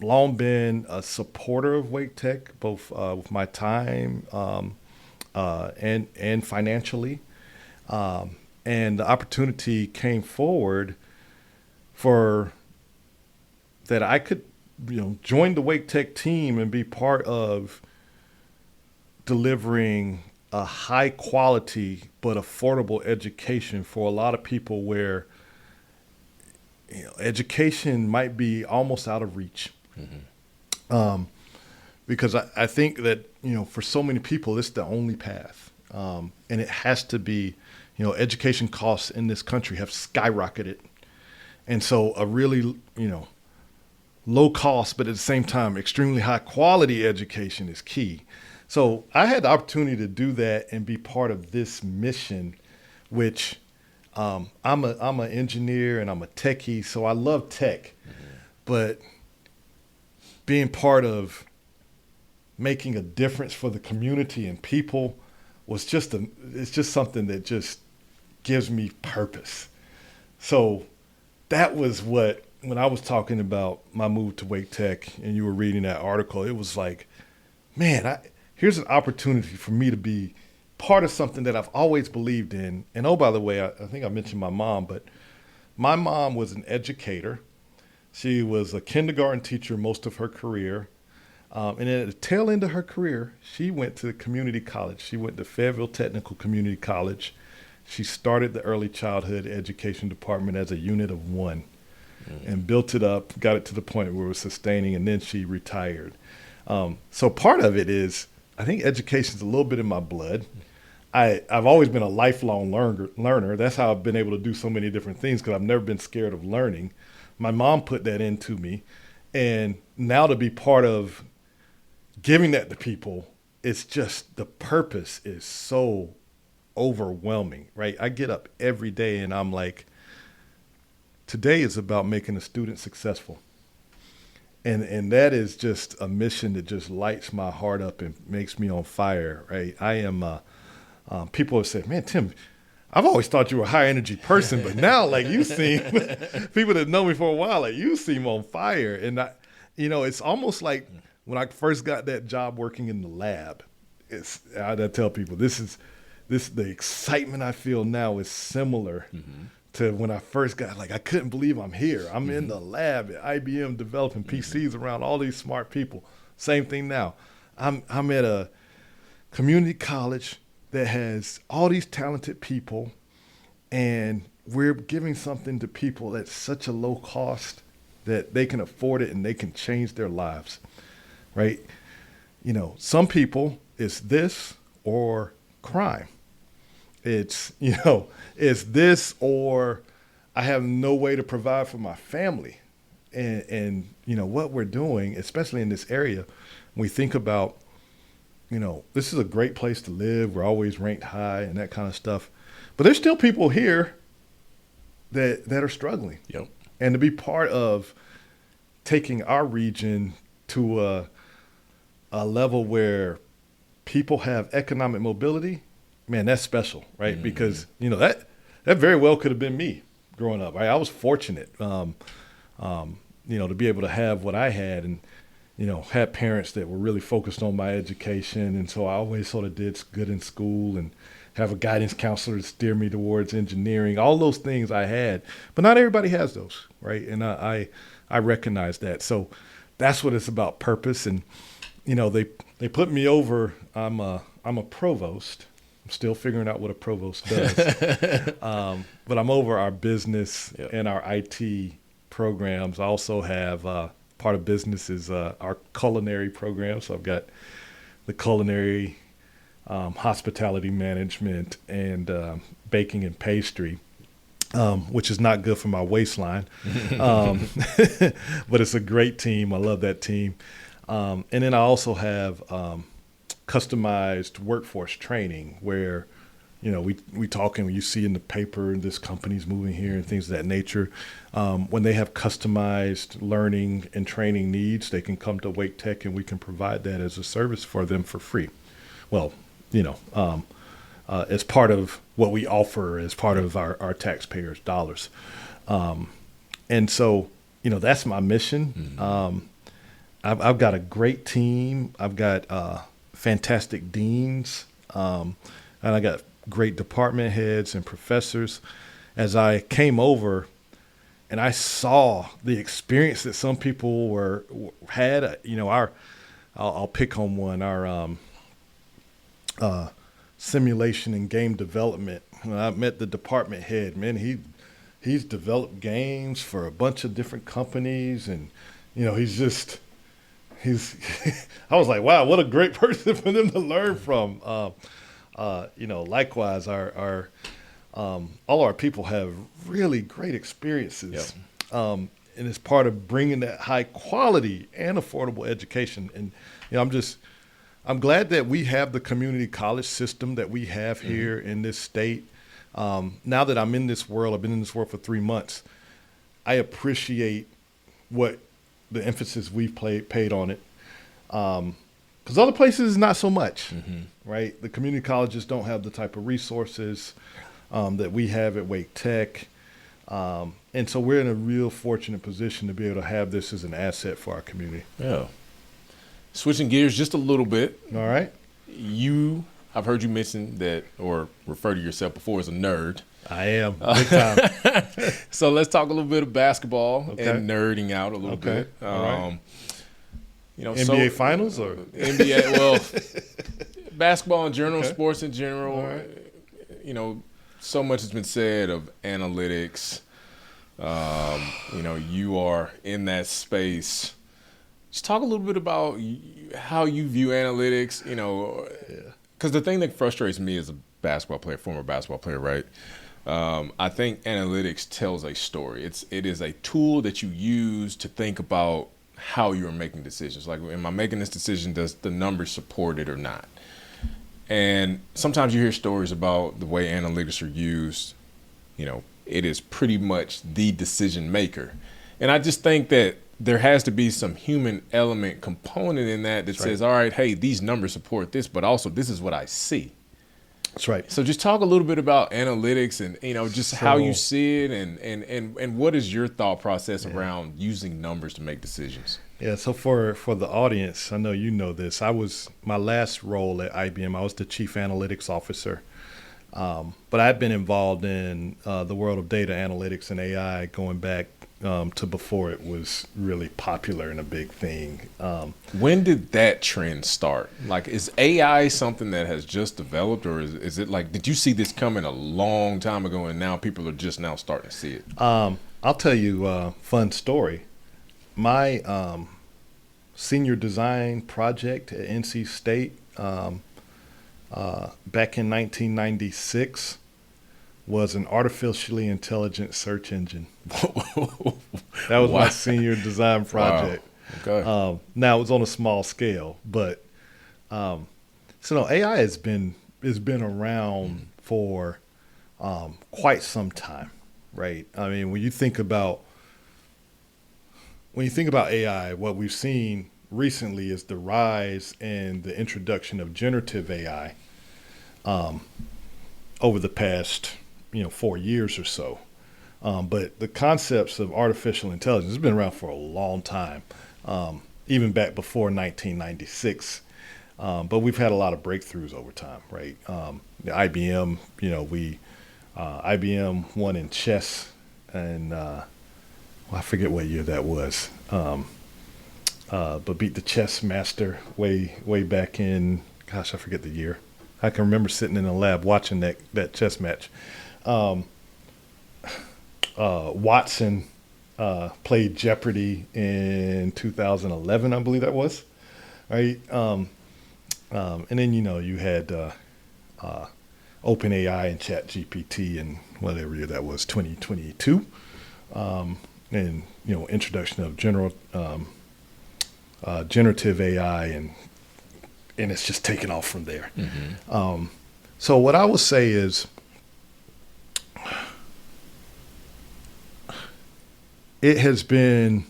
Speaker 2: long been a supporter of Wake Tech, both with my time and financially. And the opportunity came forward for that I could, join the Wake Tech team and be part of delivering a high quality but affordable education for a lot of people where education might be almost out of reach. Mm-hmm. Because I think that for so many people it's the only path, and it has to be. Education costs in this country have skyrocketed, And so a really, low cost, but at the same time, extremely high quality education is key. So I had the opportunity to do that and be part of this mission, which I'm an engineer and I'm a techie, so I love tech, but being part of making a difference for the community and people was it's just something that just gives me purpose. So that was when I was talking about my move to Wake Tech and you were reading that article, it was like, man, here's an opportunity for me to be part of something that I've always believed in. And oh, by the way, I think I mentioned my mom, but my mom was an educator. She was a kindergarten teacher most of her career. And then at the tail end of her career, she went to community college. She went to Fayetteville Technical Community College. She started the early childhood education department as a unit of one and built it up, got it to the point where it was sustaining, and then she retired. So part of it is, I think education is a little bit in my blood. I've always been a lifelong learner. That's how I've been able to do so many different things, because I've never been scared of learning. My mom put that into me. And now to be part of giving that to people, it's just, the purpose is so overwhelming, right? I get up every day and I'm like, today is about making a student successful. And that is just a mission that just lights my heart up and makes me on fire, right? I am, people have said, man, Tim, I've always thought you were a high energy person, but now like you seem, people that know me for a while, like you seem on fire. And it's almost like when I first got that job working in the lab, I tell people the excitement I feel now is similar to when I first got, like, I couldn't believe I'm here. I'm in the lab at IBM developing PCs around all these smart people. Same thing now. I'm at a community college that has all these talented people, and we're giving something to people at such a low cost that they can afford it and they can change their lives, right? Some people, it's this or crime. It's this or I have no way to provide for my family. And what we're doing, especially in this area, we think about, this is a great place to live. We're always ranked high and that kind of stuff. But there's still people here that are struggling.
Speaker 1: Yep.
Speaker 2: And to be part of taking our region to a level where people have economic mobility, man, that's special, right? Mm-hmm. Because, that very well could have been me growing up. Right? I was fortunate, to be able to have what I had and, had parents that were really focused on my education. And so I always sort of did good in school and have a guidance counselor to steer me towards engineering, all those things I had. But not everybody has those, right? And I recognize that. So that's what it's about, purpose. And, they put me over, I'm a provost. I'm still figuring out what a provost does. But I'm over our business and our IT programs. I also have part of business is our culinary program. So I've got the culinary, hospitality management, and baking and pastry, which is not good for my waistline. But it's a great team. I love that team. And then I also have customized workforce training where, we talk and you see in the paper this company's moving here and things of that nature. When they have customized learning and training needs, they can come to Wake Tech and we can provide that as a service for them for free. Well, as part of what we offer as part of our taxpayers' dollars. And so, that's my mission. Mm-hmm. I've got a great team. I've got fantastic deans, and I got great department heads and professors. As I came over and I saw the experience that some people had, I'll pick on one, our simulation and game development. When I met the department head, man, he's developed games for a bunch of different companies, and I was like, wow, what a great person for them to learn from. Likewise, our all our people have really great experiences. And it's part of bringing that high quality and affordable education. And I'm glad that we have the community college system that we have here in this state. Now that I'm in this world, I've been in this world for 3 months. I appreciate what the emphasis we've paid on it. Because other places, not so much, right? The community colleges don't have the type of resources that we have at Wake Tech. And so we're in a real fortunate position to be able to have this as an asset for our community.
Speaker 1: Yeah. Switching gears just a little bit.
Speaker 2: All right.
Speaker 1: I've heard you mention that or refer to yourself before as a nerd.
Speaker 2: I am, big time.
Speaker 1: So let's talk a little bit of basketball and nerding out a little bit.
Speaker 2: All right.
Speaker 1: NBA
Speaker 2: Finals or?
Speaker 1: NBA, well, basketball in general, sports in general.
Speaker 2: All right.
Speaker 1: So much has been said of analytics. You are in that space. Just talk a little bit about how you view analytics, because the thing that frustrates me as a basketball player, former basketball player, right? I think analytics tells a story. It is a tool that you use to think about how you're making decisions. Like, am I making this decision? Does the numbers support it or not? And sometimes you hear stories about the way analytics are used. It is pretty much the decision maker. And I just think that there has to be some human element component in that says, all right, hey, these numbers support this, but also this is what I see.
Speaker 2: That's right.
Speaker 1: So just talk a little bit about analytics and, just how you see it and what is your thought process around using numbers to make decisions?
Speaker 2: Yeah, so for the audience, I know you know this. My last role at IBM, I was the chief analytics officer. But I've been involved in the world of data analytics and AI going back to before it was really popular and a big thing.
Speaker 1: When did that trend start? Like, is AI something that has just developed, or is it like, did you see this coming a long time ago and now people are just now starting to see it?
Speaker 2: I'll tell you a fun story. My senior design project at NC State back in 1996 was an artificially intelligent search engine. That was my senior design project.
Speaker 1: Wow. Okay.
Speaker 2: Now it was on a small scale, but AI has been around for quite some time, right? I mean, when you think about AI, what we've seen recently is the rise and the introduction of generative AI over the past 4 years or so. But the concepts of artificial intelligence has been around for a long time, even back before 1996. But we've had a lot of breakthroughs over time, right? The IBM, IBM won in chess, and I forget what year that was. But beat the chess master way back in, gosh, I forget the year. I can remember sitting in the lab watching that chess match. Watson played Jeopardy in 2011, I believe that was, right? And then you had OpenAI and ChatGPT in whatever year that was, 2022, and introduction of generative AI, and it's just taken off from there. Mm-hmm. So what I would say is, it has been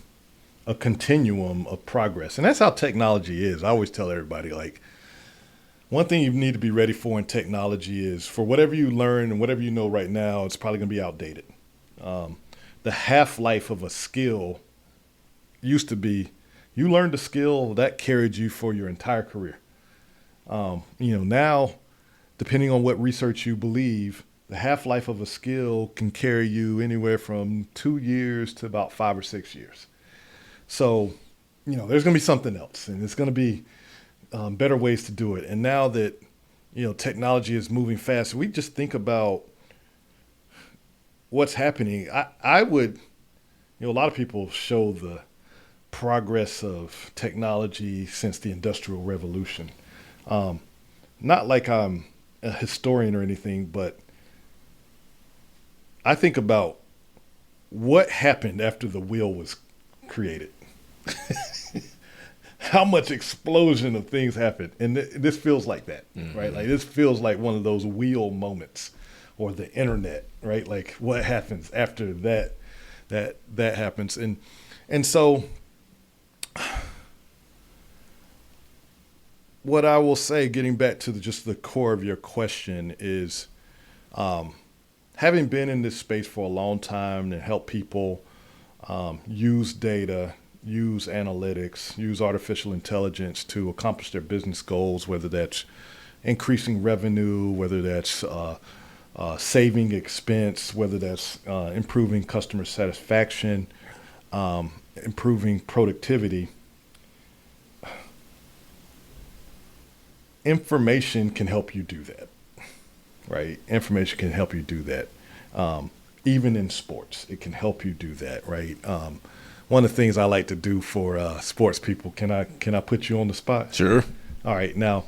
Speaker 2: a continuum of progress, and that's how technology is. I always tell everybody, like, one thing you need to be ready for in technology is, for whatever you learn and whatever you know right now, it's probably going to be outdated. The half-life of a skill used to be, you learned a skill that carried you for your entire career. Now, depending on what research you believe, the half-life of a skill can carry you anywhere from 2 years to about 5 or 6 years. So, there's going to be something else, and it's going to be better ways to do it. And now that, technology is moving fast, we just think about what's happening. I would, a lot of people show the progress of technology since the Industrial Revolution. Not like I'm a historian or anything, but I think about what happened after the wheel was created? How much explosion of things happened? And this feels like that, right? Like this feels like one of those wheel moments, or the internet, right? Like what happens after that happens. And so what I will say, getting back to just the core of your question, is having been in this space for a long time and help people use data, use analytics, use artificial intelligence to accomplish their business goals, whether that's increasing revenue, whether that's saving expense, whether that's improving customer satisfaction, improving productivity. Information can help you do that, right? Information can help you do that. Even in sports, it can help you do that, right? One of the things I like to do for sports people, can I put you on the spot?
Speaker 1: Sure.
Speaker 2: All right. Now,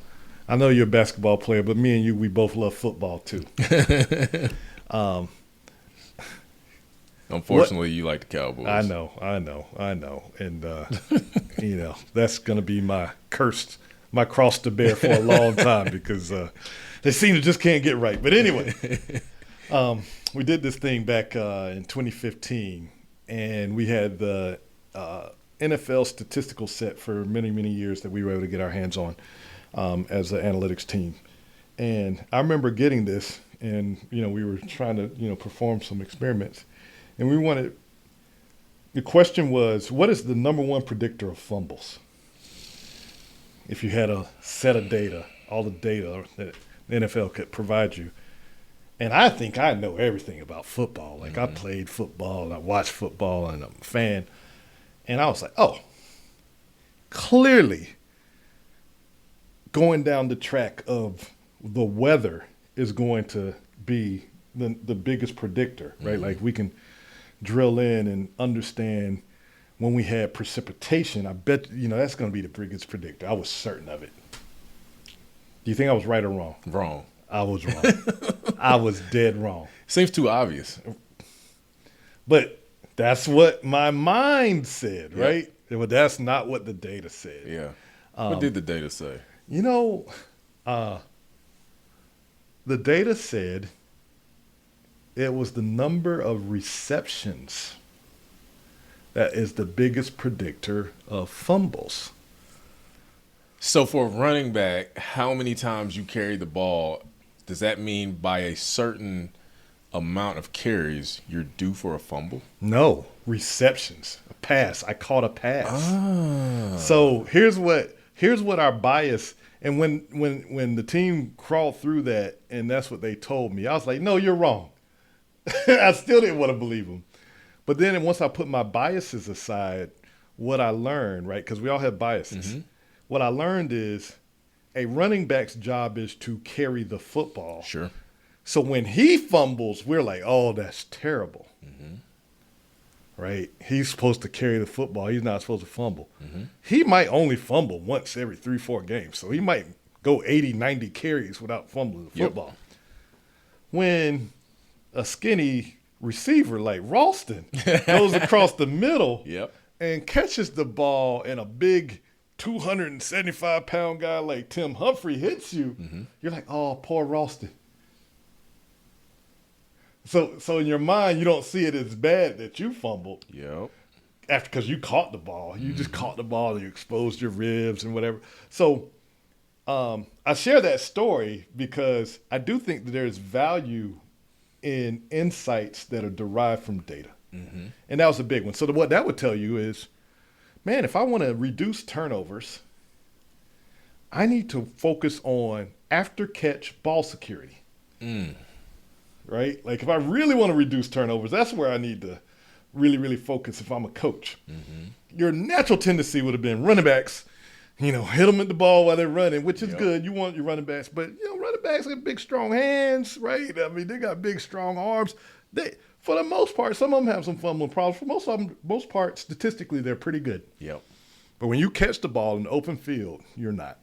Speaker 2: I know you're a basketball player, but me and you, we both love football too.
Speaker 1: Unfortunately, you like the Cowboys.
Speaker 2: I know. And, that's going to be my cross to bear for a long time, because they seem to just can't get right. But anyway, we did this thing back in 2015, and we had the NFL statistical set for many, many years that we were able to get our hands on as an analytics team. And I remember getting this, and, we were trying to, perform some experiments. And the question was, what is the number one predictor of fumbles? If you had a set of data, all the data that the NFL could provide you. And I think I know everything about football. Like, I played football, and I watched football, and I'm a fan. And I was like, oh, clearly going down the track of the weather is going to be the biggest predictor, right? Like, we can drill in and understand when we had precipitation. I bet, that's going to be the biggest predictor. I was certain of it. Do you think I was right or wrong?
Speaker 1: Wrong.
Speaker 2: I was wrong. I was dead wrong.
Speaker 1: Seems too obvious.
Speaker 2: But that's what my mind said, right? But that's not what the data said.
Speaker 1: Yeah. What did the data say?
Speaker 2: The data said it was the number of receptions that is the biggest predictor of fumbles.
Speaker 1: So for a running back, how many times you carry the ball, does that mean by a certain amount of carries you're due for a fumble?
Speaker 2: No, receptions, a pass. I caught a pass. So here's what our bias. And when the team crawled through that, and that's what they told me, I was like, no, you're wrong. I still didn't want to believe them. But then once I put my biases aside, what I learned, right, because we all have biases, what I learned is a running back's job is to carry the football.
Speaker 1: Sure.
Speaker 2: So when he fumbles, we're like, oh, that's terrible. Right? He's supposed to carry the football. He's not supposed to fumble. He might only fumble once every 3-4 games. So he might go 80, 90 carries without fumbling the football. When a skinny receiver like Ralston goes across the middle and catches the ball, and a big 275-pound guy like Tim Humphrey hits you, you're like, oh, poor Ralston. So in your mind, you don't see it as bad that you fumbled. Because you caught the ball. You just caught the ball and you exposed your ribs and whatever. So I share that story because I do think that there's value in insights that are derived from data. And that was a big one. So what that would tell you is, man, if I want to reduce turnovers, I need to focus on after-catch ball security. Right? Like, if I really want to reduce turnovers, that's where I need to really, really focus if I'm a coach. Your natural tendency would have been running backs, hit them at the ball while they're running, which is good. You want your running backs. But, running backs have big, strong hands, right? I mean, they got big, strong arms. For the most part, some of them have some fumbling problems. For most part, statistically, they're pretty good. But when you catch the ball in the open field, you're not.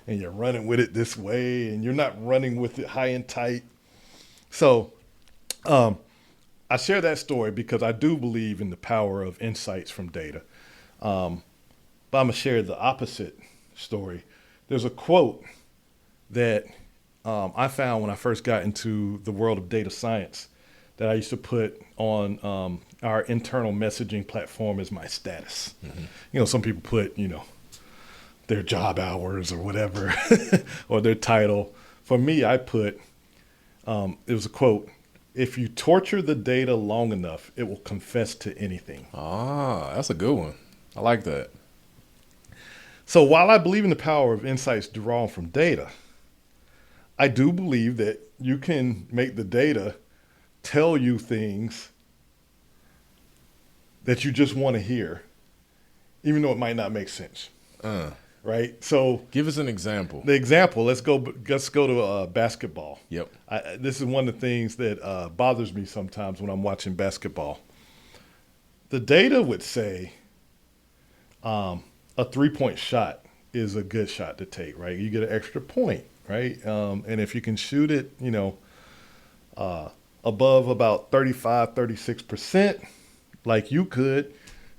Speaker 2: And you're running with it this way, and you're not running with it high and tight. So I share that story because I do believe in the power of insights from data. But I'm going to share the opposite story. There's a quote that I found when I first got into the world of data science that I used to put on our internal messaging platform as my status. Mm-hmm. Some people put, their job hours or whatever, or their title. For me, I put, it was a quote, "If you torture the data long enough, it will confess to anything."
Speaker 1: Ah, that's a good one. I like that.
Speaker 2: So while I believe in the power of insights drawn from data, I do believe that you can make the data tell you things that you just want to hear, even though it might not make sense. Right? So
Speaker 1: give us an example.
Speaker 2: The example, let's go to basketball.
Speaker 1: Yep.
Speaker 2: This is one of the things that bothers me sometimes when I'm watching basketball. The data would say a 3-point shot is a good shot to take, right? You get an extra point, right? And if you can shoot it, above about 35, 36%, like you could,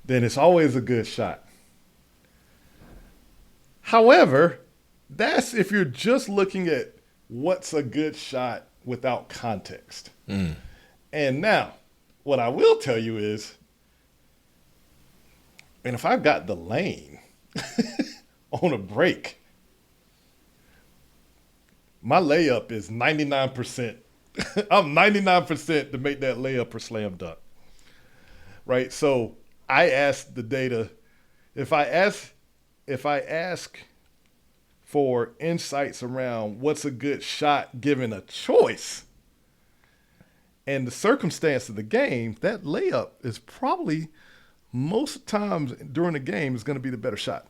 Speaker 2: then it's always a good shot. However, that's if you're just looking at what's a good shot without context. And now, what I will tell you is, and if I've got the lane on a break, my layup is 99%. I'm 99% to make that layup or slam dunk. Right? So I ask the data, if I ask for insights around what's a good shot given a choice and the circumstance of the game, that layup is probably most times during the game is going to be the better shot.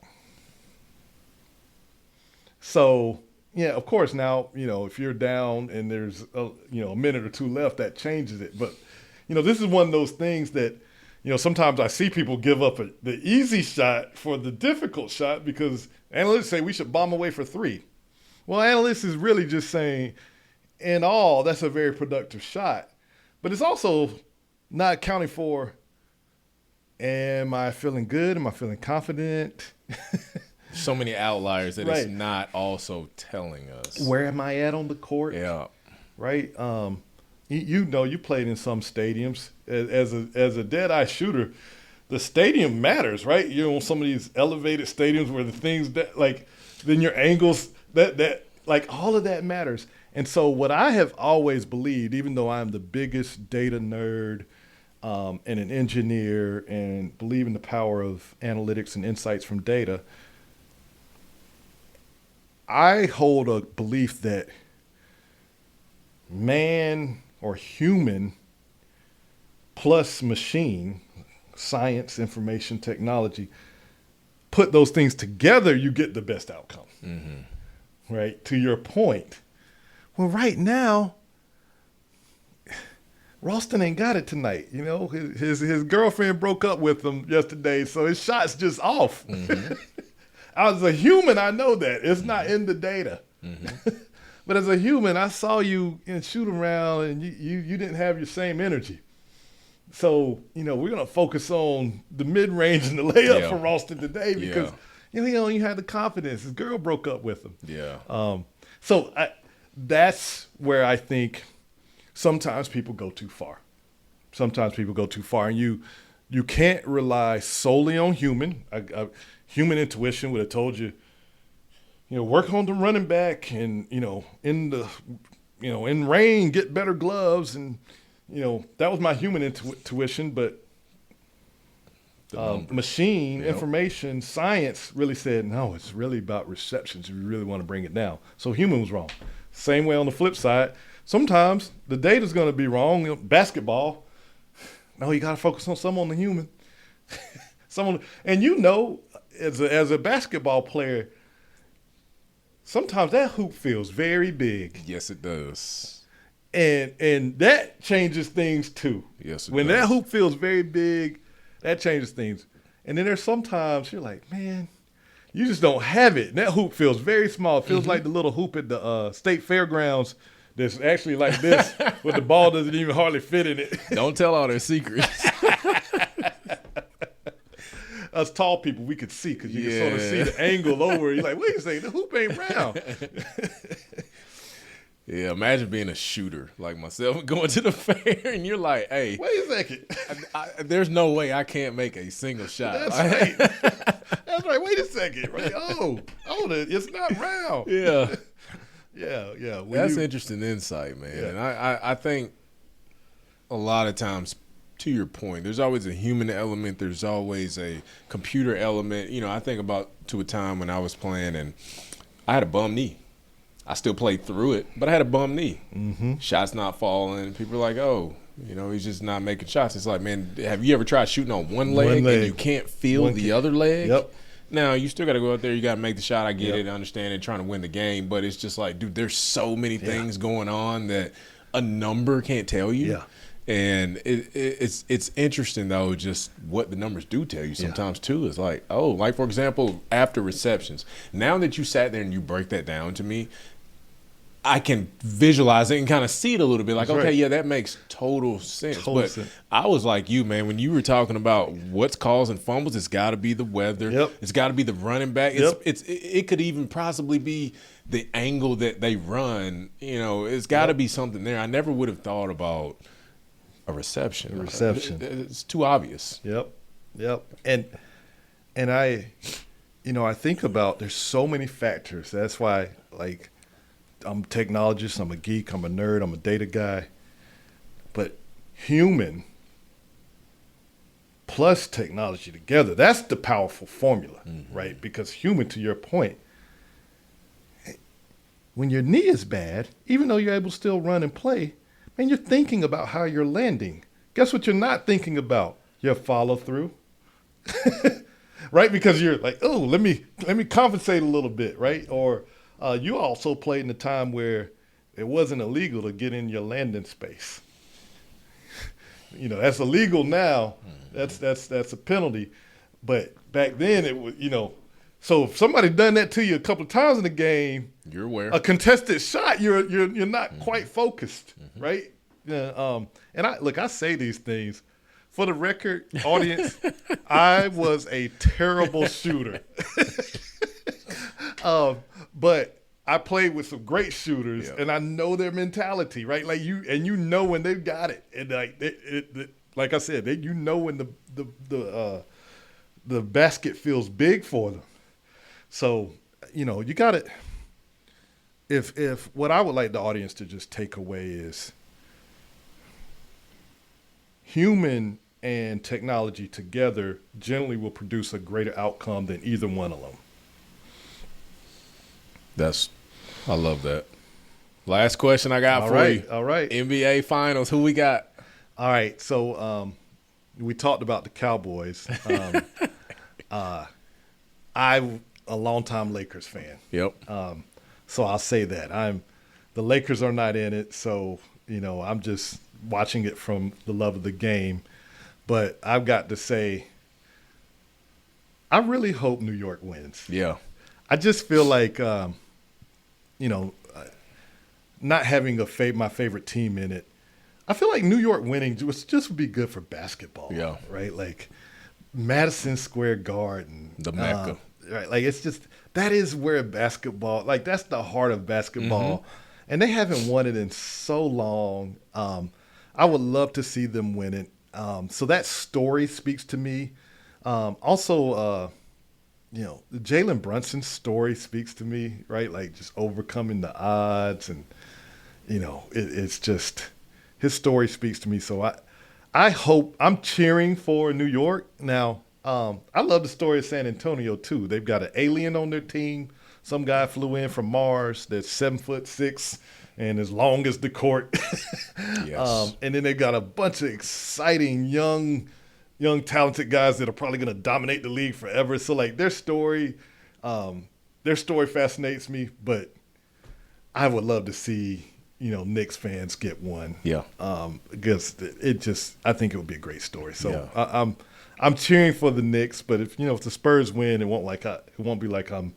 Speaker 2: So, yeah, of course, now, if you're down and there's a minute or two left, that changes it. But, this is one of those things that, sometimes I see people give up the easy shot for the difficult shot because analysts say we should bomb away for 3. Well, analysts is really just saying, in all, that's a very productive shot. But it's also not accounting for, am I feeling good? Am I feeling confident?
Speaker 1: So many outliers that
Speaker 2: Right.
Speaker 1: It's not also telling us.
Speaker 2: Where am I at on the court?
Speaker 1: Yeah.
Speaker 2: Right? You played in some stadiums. As a dead-eye shooter, the stadium matters, right? You're on some of these elevated stadiums where the things that, then your angles, that all of that matters. And so what I have always believed, even though I'm the biggest data nerd and an engineer and believe in the power of analytics and insights from data, I hold a belief that man or human plus machine, science, information, technology, put those things together, you get the best outcome. Mm-hmm. Right? To your point. Well, right now, Ralston ain't got it tonight. His girlfriend broke up with him yesterday, so his shot's just off. Mm-hmm. As a human, I know that. It's not in the data. Mm-hmm. But as a human, I saw you shoot around and you didn't have your same energy. So, we're going to focus on the mid-range and the layup for Ralston today because, he only had the confidence. His girl broke up with him.
Speaker 1: Yeah.
Speaker 2: So that's where I think sometimes people go too far. And you can't rely solely on human. Human intuition would have told you, work on the running back and, in rain, get better gloves. And, that was my human intuition. But machine, information, science really said, no, it's really about receptions if you really want to bring it down. So human was wrong. Same way on the flip side. Sometimes the data's going to be wrong. Basketball, no, you got to focus on some on the human. And as a basketball player, sometimes that hoop feels very big.
Speaker 1: Yes, it does.
Speaker 2: And that changes things too.
Speaker 1: Yes, it
Speaker 2: when
Speaker 1: does.
Speaker 2: That hoop feels very big, that changes things. And then there's sometimes you're like, man, you just don't have it. And that hoop feels very small. It feels like the little hoop at the state fairgrounds that's actually like this, but the ball doesn't even hardly fit in it.
Speaker 1: Don't tell all their secrets.
Speaker 2: Us tall people, we could see because you can sort of see the angle over. You're like, wait a second, the hoop ain't round.
Speaker 1: Yeah, imagine being a shooter like myself going to the fair and you're like, hey.
Speaker 2: Wait a second.
Speaker 1: There's no way I can't make a single shot.
Speaker 2: That's right. That's right. Wait a second. Right? It's not round.
Speaker 1: Yeah.
Speaker 2: Yeah.
Speaker 1: That's interesting insight, man.
Speaker 2: Yeah.
Speaker 1: And I think a lot of times, to your point, there's always a human element. There's always a computer element. You know, I think about to a time when I was playing and I had a bum knee. I still played through it, but I had a bum knee.
Speaker 2: Mm-hmm.
Speaker 1: Shots not falling. People are like, oh, he's just not making shots. It's like, man, have you ever tried shooting on one leg and you can't feel the other leg?
Speaker 2: Yep.
Speaker 1: Now, you still got to go out there. You got to make the shot. I get it, understand it, trying to win the game. But it's just like, dude, there's so many things going on that a number can't tell you.
Speaker 2: Yeah.
Speaker 1: And it's interesting, though, just what the numbers do tell you sometimes, too. It's like, oh, like, for example, after receptions. Now that you sat there and you break that down to me, I can visualize it and kind of see it a little bit. Like,
Speaker 2: That's
Speaker 1: okay,
Speaker 2: right.
Speaker 1: yeah, that makes total sense. But I was like you, man, when you were talking about what's causing fumbles, it's got to be the weather.
Speaker 2: Yep.
Speaker 1: It's got to be the running back. It could even possibly be the angle that they run. It's got to be something there. I never would have thought about a reception. It's too obvious.
Speaker 2: Yep. And I think about there's so many factors. That's why, like, I'm a technologist, I'm a geek, I'm a nerd, I'm a data guy. But human plus technology together, that's the powerful formula, right? Because human, to your point, when your knee is bad, even though you're able to still run and play, man, you're thinking about how you're landing. Guess what you're not thinking about? Your follow through. Right? Because you're like, oh, let me compensate a little bit, right? Or you also played in a time where it wasn't illegal to get in your landing space. That's illegal now. That's a penalty. But back then it was, so if somebody done that to you a couple of times in the game,
Speaker 1: you're aware.
Speaker 2: A contested shot, you're not quite focused, right? And I say these things. For the record, audience, I was a terrible shooter. But I played with some great shooters, and I know their mentality, right? Like when they've got it, and like I said, when the basket feels big for them. So you got it. If what I would like the audience to just take away is human and technology together generally will produce a greater outcome than either one alone.
Speaker 1: I love that. Last question I got for you.
Speaker 2: All right.
Speaker 1: NBA Finals, who we got?
Speaker 2: All right. So we talked about the Cowboys. I'm a longtime Lakers fan.
Speaker 1: Yep.
Speaker 2: So I'll say that. The Lakers are not in it, so I'm just watching it from the love of the game. But I've got to say, I really hope New York wins.
Speaker 1: Yeah.
Speaker 2: I just feel like not having my favorite team in it, I feel like New York winning just would be good for basketball.
Speaker 1: Yeah.
Speaker 2: Right? Like Madison Square Garden.
Speaker 1: The Mecca.
Speaker 2: Right. Like that is where basketball, like that's the heart of basketball.
Speaker 1: Mm-hmm.
Speaker 2: And they haven't won it in so long. I would love to see them win it. So that story speaks to me. Also, Jalen Brunson's story speaks to me, right? Like just overcoming the odds and, it's just, his story speaks to me. So I hope, I'm cheering for New York. Now, I love the story of San Antonio too. They've got an alien on their team. Some guy flew in from Mars that's 7'6" and as long as the court.
Speaker 1: Yes.
Speaker 2: And then they got a bunch of exciting young talented guys that are probably going to dominate the league forever. So like their story fascinates me, but I would love to see, Knicks fans get one.
Speaker 1: Yeah.
Speaker 2: Because I think it would be a great story. So yeah. I'm cheering for the Knicks, but if the Spurs win, it won't be like I'm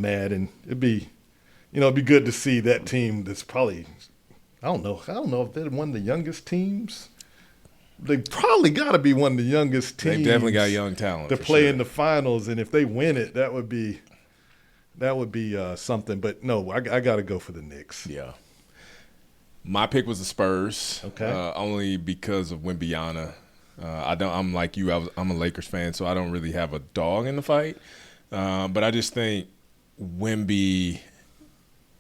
Speaker 2: mad, and it'd be good to see that team that's probably I don't know. I don't know if they're one of the youngest teams. They probably got to be one of the youngest teams.
Speaker 1: They definitely got young talent
Speaker 2: to play in the finals, and if they win it, that would be something. But no, I got to go for the Knicks.
Speaker 1: Yeah. My pick was the Spurs.
Speaker 2: Okay.
Speaker 1: Only because of Wembanyama. I'm like you. I'm a Lakers fan, so I don't really have a dog in the fight. But I just think Wemby,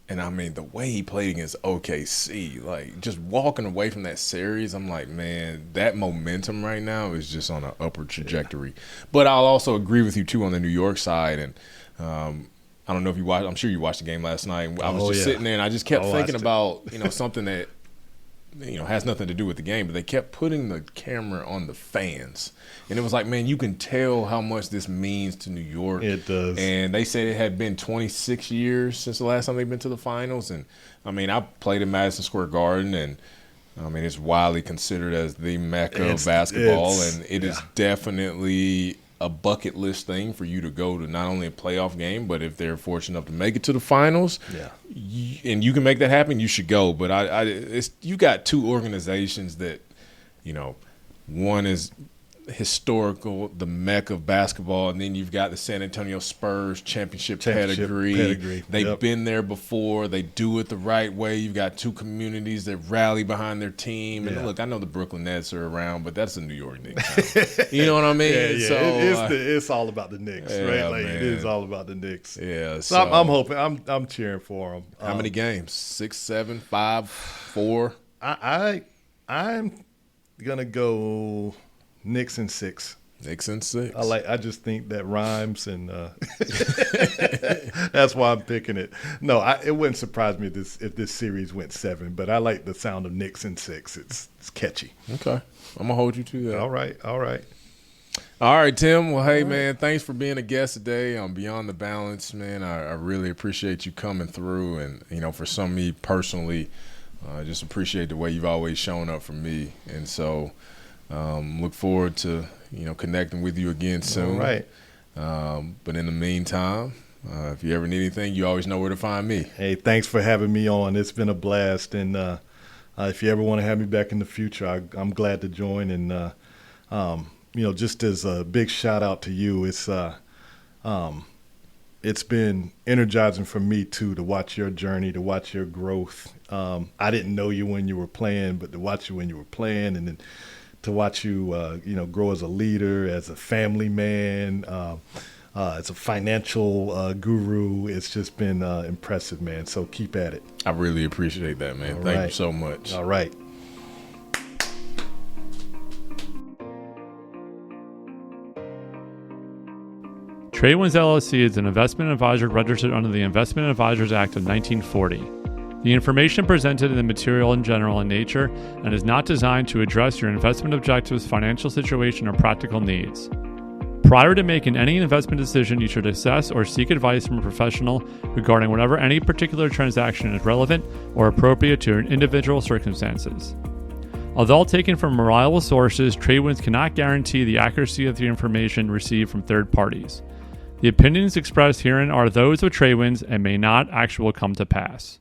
Speaker 1: and I mean the way he played against OKC, like just walking away from that series, I'm like, man, that momentum right now is just on an upward trajectory. Yeah. But I'll also agree with you too on the New York side, and I don't know if you watched. I'm sure you watched the game last night. I was just sitting there, and I just kept thinking about something that has nothing to do with the game, but they kept putting the camera on the fans, and it was like, man, you can tell how much this means to New York.
Speaker 2: It does.
Speaker 1: And they said it had been 26 years since the last time they've been to the finals, and I mean, I played in Madison Square Garden, and I mean, it's widely considered as the mecca of basketball, and it is definitely a bucket list thing for you to go to not only a playoff game, but if they're fortunate enough to make it to the finals, and you can make that happen, you should go. But you got two organizations that, one is historical, the mecca of basketball, and then you've got the San Antonio Spurs championship pedigree. They've been there before. They do it the right way. You've got two communities that rally behind their team. And look, I know the Brooklyn Nets are around, but that's the New York Knicks. You know what I mean?
Speaker 2: Yeah. So it's all about the Knicks, right? Like, it is all about the Knicks.
Speaker 1: Yeah.
Speaker 2: So I'm hoping. I'm cheering for them.
Speaker 1: How many games? 6, 7, 5, 4?
Speaker 2: I'm gonna go Knicks in 6.
Speaker 1: Knicks in 6.
Speaker 2: I just think that rhymes, and that's why I'm picking it. No, it wouldn't surprise me if this series went 7, but I like the sound of Knicks in 6. It's catchy.
Speaker 1: Okay, I'm gonna hold you to that.
Speaker 2: All right,
Speaker 1: Tim. Well, hey, man, thanks for being a guest today on Beyond the Balance, man. I really appreciate you coming through, and for some of me personally, I just appreciate the way you've always shown up for me, and so. Look forward to connecting with you again soon.
Speaker 2: All right.
Speaker 1: But in the meantime, if you ever need anything, you always know where to find me.
Speaker 2: Hey, thanks for having me on. It's been a blast, and if you ever want to have me back in the future, I'm glad to join. And just as a big shout out to you, it's been energizing for me too to watch your journey, to watch your growth. I didn't know you when you were playing, but to watch you when you were playing, and then to watch you, grow as a leader, as a family man, as a financial guru. It's just been impressive, man. So keep at it.
Speaker 1: I really appreciate that, man. Thank you so much.
Speaker 2: All right.
Speaker 3: Tradewinds LLC is an investment advisor registered under the Investment Advisors Act of 1940. The information presented in the material in general in nature and is not designed to address your investment objectives, financial situation, or practical needs. Prior to making any investment decision, you should assess or seek advice from a professional regarding whatever any particular transaction is relevant or appropriate to your individual circumstances. Although taken from reliable sources, Tradewinds cannot guarantee the accuracy of the information received from third parties. The opinions expressed herein are those of Tradewinds and may not actually come to pass.